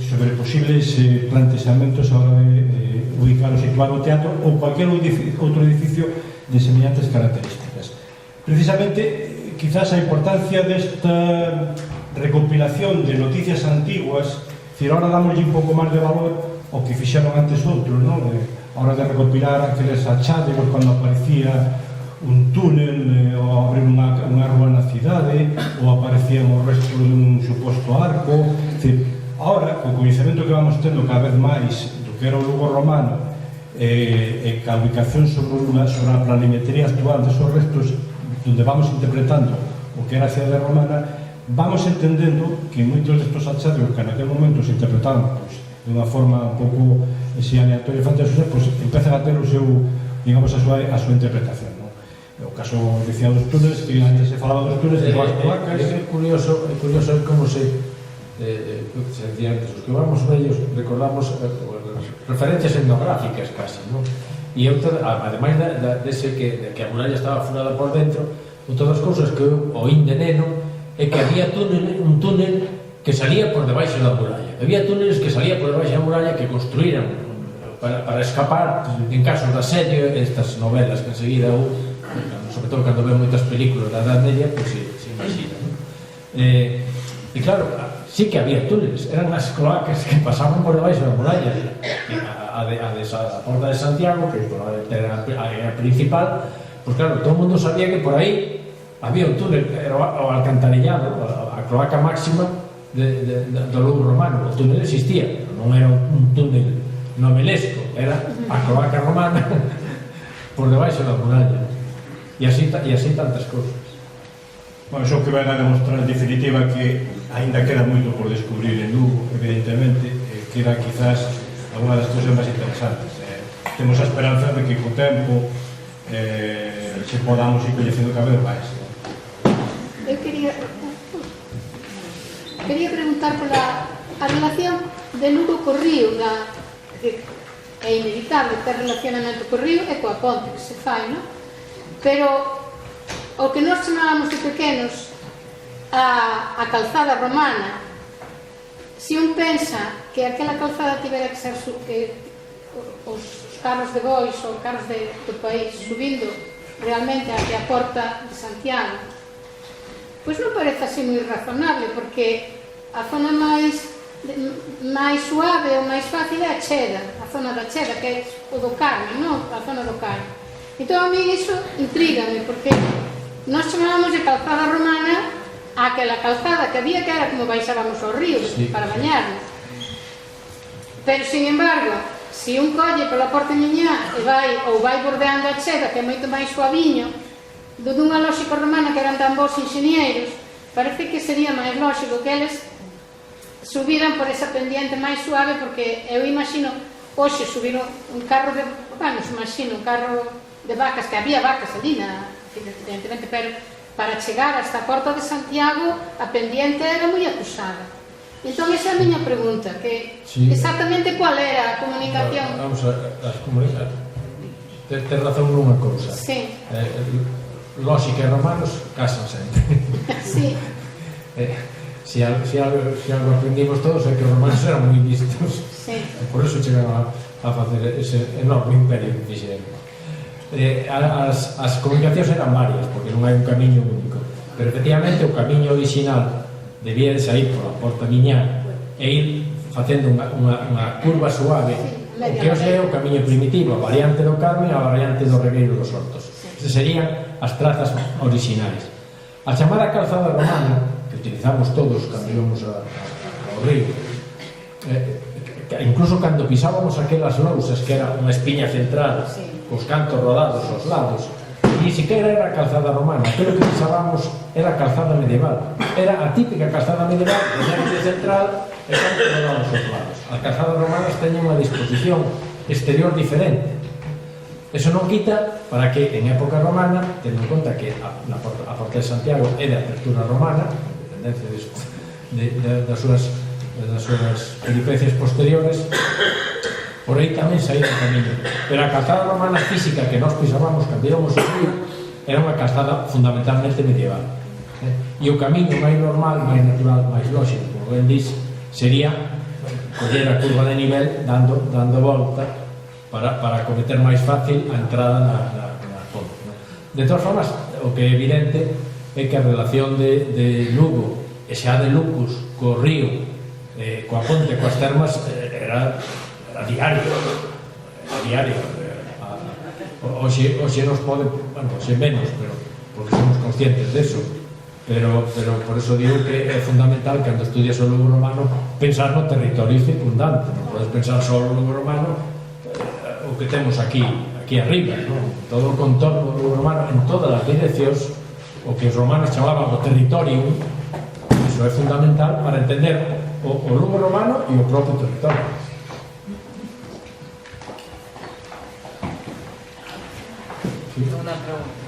sobre posibles plantexamentos a hora de ubicar ou situar o teatro ou cualquier outro edificio de semellantes características. Precisamente, quizás a importancia desta recopilación de noticias antiguas, decir, ahora damoslle un pouco máis de valor ao que fixeron antes outros, non? A hora de recopilar aqueles achádegos cando aparecía un túnel ou abrir unha rúa na cidade ou aparecían os restos dun suposto arco. Ahora, co coñecemento que vamos tendo cada vez máis do que era o Lugo romano e ca ubicación sobre a planimetría actual desos restos, onde vamos interpretando o que era a cidade romana, vamos entendendo que moitos destos achádegos que naquele momento se interpretaban de unha forma un pouco aleatoria e fantasiosa, empezan a ter o seu, digamos, a súa interpretación. O caso, decía, dos túneles, que antes se falaba dos túneles de as placas. É curioso como se decía antes, os que vamos vellos recordamos referencias etnográficas casi, non? E ademais dese que a muralla estaba furada por dentro, outra das cousas que o oín de neno é que había un túnel que salía por debaixo da muralla. Había túneles que salía por debaixo da muralla que construíran para escapar en casos de asedio, estas novelas que enseguida sobre todo cando veo moitas películas da Edad Media, pois se imagina. E claro, sí que había túneles, eran as cloacas que pasaban por debaixo da muralla. A Porta de Santiago, que era a principal, pois claro, todo o mundo sabía que por aí había un túnel, era o alcantarillado, a cloaca máxima do Lugo romano. O túnel existía, non era un túnel novelesco, era a cloaca romana por debaixo da muralla. E así tantas cousas. Bueno, iso que van a demostrar en definitiva que ainda queda moito por descubrir en Lugo, evidentemente, que era quizás unha das cousas máis interesantes. Temos a esperanza de que co tempo se podamos ir coñecendo cada vez máis. Eu quería preguntar pola a relación de Lugo co río, que é inevitable ter relacionamento co río e coa ponte que se fai, non? Pero o que nós chamábamos de pequenos a calzada romana, se un pensa que aquela calzada tivera que ser os carros de bois ou carros do país subindo realmente hacia a porta de Santiago, pois non parece así moi razonable, porque a zona máis suave ou máis fácil é a Cheda, a zona da Cheda, que é o do Carme, non? A zona do Carme. Entón a mí iso intrígame, porque nós chamábamos de calzada romana aquela calzada que había, que era como baixábamos ao río para bañarnos. Pero, sin embargo, se un colle pola Porta Miñá e vai bordeando a Cheda, que é moito máis suaviño, dunha lógica romana que eran tan bons inxenieros, parece que sería máis lógico que eles subiran por esa pendiente máis suave, porque eu imagino hoxe subir un carro de, un carro de vacas, que había vacas ali, evidentemente, pero para chegar hasta a Porta de Santiago a pendiente era moi acusada. Entón esa é a miña pregunta, que exactamente cual era a comunicación. Vamos a comunicar. Ten razón nunha cousa. Sí. Lógica e romanos casan sempre. Sí. Se algo aprendimos todos é que os romanos eran moi listos. Sí. Por eso chegaron a facer ese enorme imperio que fixeron. As comunicacións eran varias, porque non hai un camiño único, pero efectivamente o camiño original debía de sair pola Porta Miñá e ir facendo unha curva suave, o que hoxe é o camiño primitivo, a variante do Carme e a variante do Regueiro dos Hortos. Esas serían as trazas originais. A chamada calzada romana, que utilizamos todos cando íbamos ao río, incluso cando pisábamos aquelas lousas, que era unha espiña central, os cantos rodados aos lados, ni siquiera era calzada romana, aquilo que pisábamos era calzada medieval, era a típica calzada medieval, de central e cantos rodados aos lados. As calzadas romanas teñen unha disposición exterior diferente. Eso non quita para que en época romana, tendo en conta que a Porta de Santiago é de apertura romana, en dependencia das súas peripecias posteriores, por aí tamén saíra o camiño. Pero a calzada romana física que nós pisábamos cando íbamos ao río era unha calzada fundamentalmente medieval. E o camiño máis normal, máis natural, máis lógico, como ben dís, sería coller a curva de nivel dando volta para cometer máis fácil a entrada na ponte. De todas formas, o que é evidente é que a relación de Lugo e xa de Lucus co río, coa ponte, coas termas, era diario. Hoxe nos pode, hoxe menos, pero porque somos conscientes deso, pero por eso digo que é fundamental cando estudias o Lugo romano pensar no territorio circundante. Non podes pensar só o Lugo romano, o que temos aquí arriba, todo o contorno do Lugo romano en todas as direccións, o que os romanos chamaban o territorium. Iso é fundamental para entender o Lugo romano e o propio territorio. Una pregunta.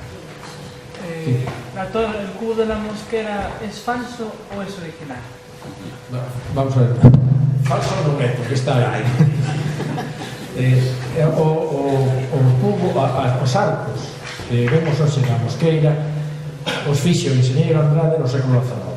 ¿El cubo de la mosquera es falso o es original? Vamos a ver. Falso non é, porque está aí. O cubo, os arcos que vemos hoxe na mosqueira, os fixo o enxeñeiro Andrade no século XIX.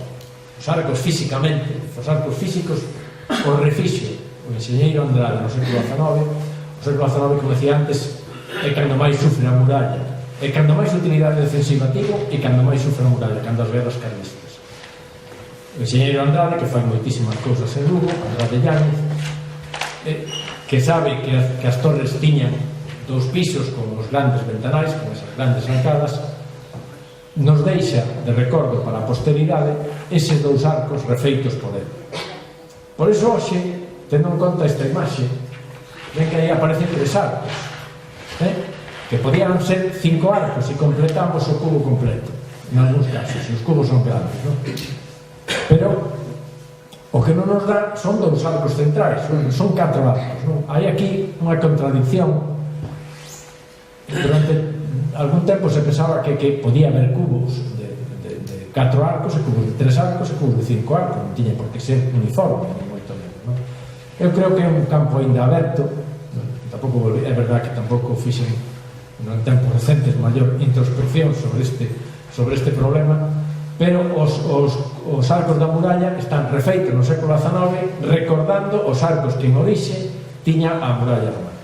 Os arcos físicamente, os arcos físicos, os refixo o enxeñeiro Andrade no século XIX. O século XIX, como decía antes, é cando máis sufre a muralla, é cando máis utilidade defensiva tivo e cando máis sufre a muralla, cando as guerras carlistas. O enxeñeiro Andrade, que fai moitísimas cousas en Lugo, Andrade Llanes, que sabe que as torres tiñan 2 pisos con os grandes ventanais, con esas grandes arcadas, nos deixa de recordo para a posteridade eses 2 arcos refeitos por ele. Por iso hoxe, tendo en conta esta imaxe, ven que aí aparecen 3 arcos, que podían ser 5 arcos se completamos o cubo completo. en algúns casos, e os cubos son grandes, non? Pero o que non nos dá son 2 arcos centrais, son 4 arcos, non? Hai aquí unha contradicción. Durante algún tempo se pensaba que podía haber cubos de 4 arcos, e cubos de 3 arcos, e cubos de 5 arcos, non tiña por que ser uniforme, ni moito menos, non? Eu creo que é un campo ainda aberto, tampouco, é verdad que tampouco fixen en tempos recentes maior introspección sobre este problema, pero os arcos da muralla están refeitos no século XIX recordando os arcos que en orixe tiña a muralla romana.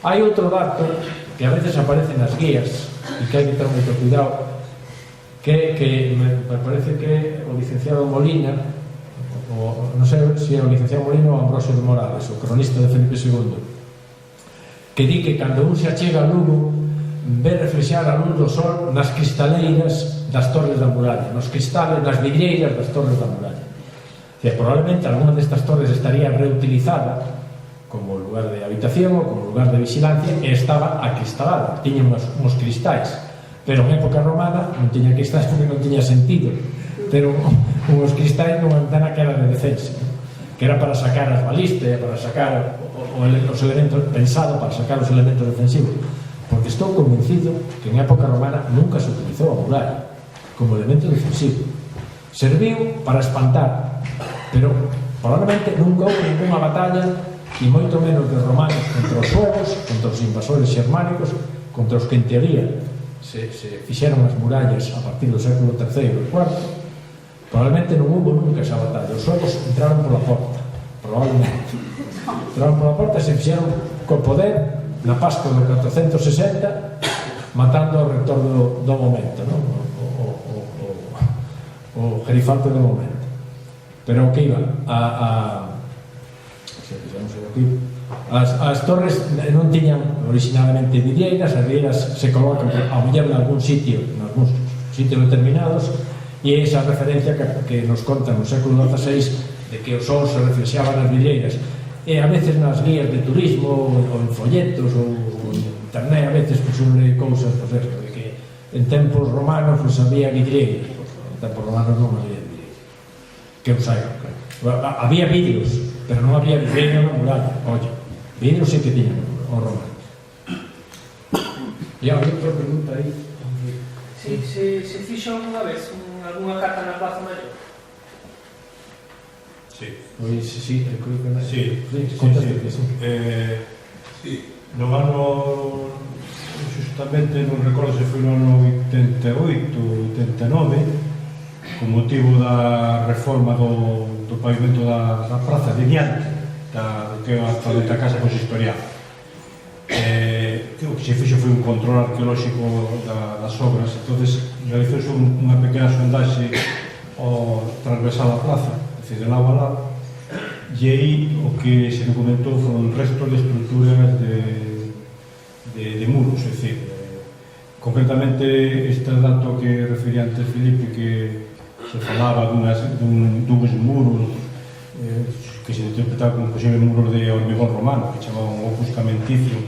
Hai outro dato que a veces aparece nas guías e que hai que ter moito cuidado, que me parece que o licenciado Molina, non sei se é o licenciado Molina ou Ambrosio de Morales, o cronista de Felipe II, que di que cando un se achega a Lugo ve reflexar a luz do sol nas cristaleiras das torres da muralla, nos cristales, nas vidreiras das torres da muralla. Probablemente alguna destas torres estaría reutilizada como lugar de habitación ou como lugar de vigilancia e estaba acristalada, tiña uns cristais, pero en época romana non tiña cristais porque non tiña sentido, pero uns cristais nunha ventana que era de defensa, que era para sacar as balistas, para sacar os elementos, pensado para sacar os elementos defensivos, porque estou convencido que en época romana nunca se utilizou a muralla como elemento defensivo. Serviu para espantar, pero probablemente nunca houve ninguna batalla, e moito menos de romanos contra os suevos, contra os invasores xermánicos, contra os que en teoría se fixeron as murallas a partir do século III e IV. Probablemente non houve nunca esa batalla. Os suevos entraron pola porta, probablemente entraron pola porta e se fixeron co poder na Pascua do 460, matando ao rector do momento, non? O gerifante do momento. Pero o que iba as torres non tiñan originalmente vidreiras, as vidreiras se colocan a mellor en algún sitio, en algúns sitios determinados, e esa referencia que nos conta no século XVI de que o sol se reflexaba nas vidreiras. E a veces nas guías de turismo ou en folletos ou en internet a veces sobre cousas de que en tempos romanos había vidreiras, en tempos romanos non había vidreiras que os hai, había vidrios, pero non había vidreira na muralla. Oye, vidrios sí que tiñan os romanos. E hai outra pregunta aí. Si, se fixo unha vez algunha carta na Plaza Maior? Sí. Pois, sí, creo que non. Sí, sí. No ano, justamente, non recordo se foi no ano 88, 89, con motivo da reforma do pavimento da praza de diante, do que é actualmente a casa consistorial. O que se fixo foi un control arqueolóxico das obras, entonces realizouse unha pequena sondaxe ao transversal da plaza, de lado a lado, e aí o que se documentou foron restos de estruturas de muros, é dicir, concretamente este dato que refería antes Filipe, que se falaba duns muros que se interpretaban como posibles muros de hormigón romano, que chamaban opus camenticio,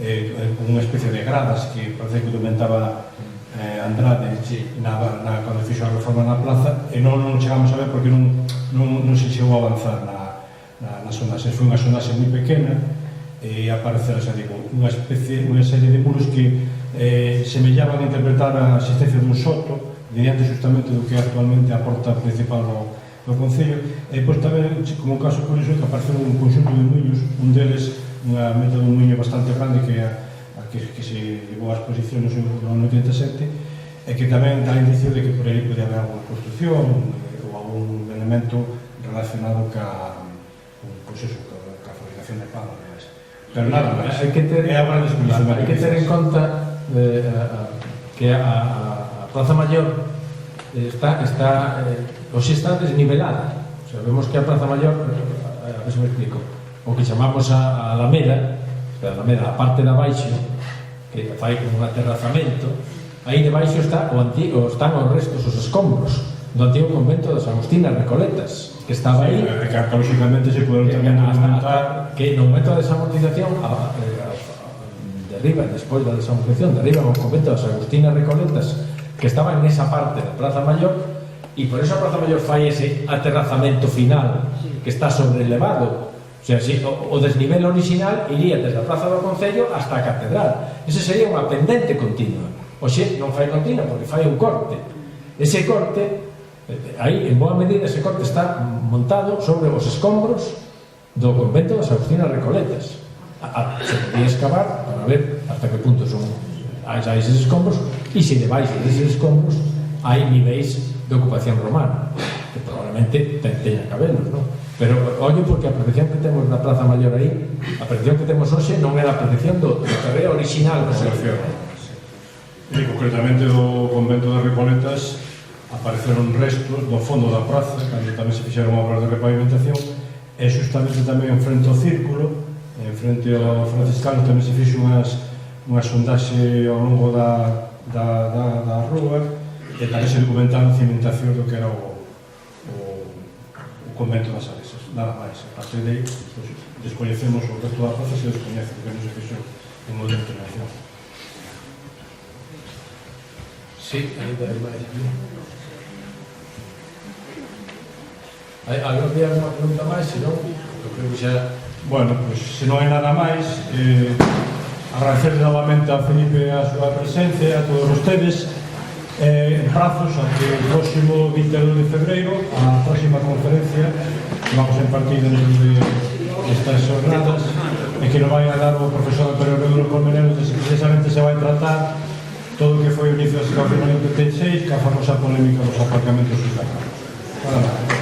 unha especie de gradas que parece que documentaba Andrade cando fixo a reforma na plaza, e non chegamos a ver porque non se chegou a avanzar na sondaxe. Foi unha sondaxe moi pequena e apareceu, xa digo, unha serie de muros que semellaban a interpretar a existencia dun soto mediante justamente do que é actualmente a porta principal do Concello. E depois tamén, como un caso curioso, que apareceu un conxunto de muiños, un deles unha meta dun muiño bastante grande que se levou a exposición no ano 87, e que tamén dá indicio de que por aí pode haber alguna construcción ou algún elemento relacionado ca fabricación de pan, pero nada máis. Hai que ter en conta que a Plaza Maior hoxe está desnivelada. Sabemos que a Plaza Maior, a ver se me explico, o que chamamos a Alameda, a parte de abaixo, que fai como un aterrazamento, aí debaixo están os restos, os escombros do antigo convento das Agustinas Recoletas, que estaba aí, que arqueolóxicamente se poden tamén documentar, que no momento da desamortización derriban, despois da desamortización, derriban o convento das Agustinas Recoletas que estaba en esa parte da Praza Maior, e por eso a Praza Maior fai ese aterrazamento final que está sobrelevado. O sea, si, o desnivel original iría desde a Praza do Concello hasta a Catedral. Ese sería unha pendente continua. Oxe, non fai continua porque fai un corte. Ese corte, aí, en boa medida, ese corte está montado sobre os escombros do convento das Agustinas Recoletas. Se podía excavar para ver hasta que punto son eses escombros, e se debaixo deses escombros hai niveis de ocupación romana, que probablemente teña cabelos, non? Pero ollo, porque a percepción que temos na Praza Maior aí, a percepción que temos hoxe non é a percepción do terreo original do Serafio. E concretamente do convento das Recoletas apareceron restos do fondo da praza, cando tamén se fixeron obras de repavimentación, e justamente tamén en frente ao círculo, en frente ao franciscano, tamén se fixo unha sondaxe ao longo da rúa, e tamén se documentaron cimentación do que era o convento das Salesas, nada máis. A partir de aí, descoñecemos o resto da praza, se descoñece, porque non se fixo en outra intervención. Sí, ainda hai máis. Hai días unha pregunta máis, senón, eu creo que xa... Bueno, pois, se non hai nada máis, agradecerle novamente a Felipe a súa presencia, a todos vostedes, en prazos a que o próximo 22 de febreiro, a próxima conferencia que vamos a impartir dentro de estas jornadas, e que nos vai a dar o profesor Antonio Pedro Colmenero, que precisamente se vai tratar todo o que foi o inicio da excavación en 86, que a famosa polémica dos aparcamentos ilegales. Nada máis.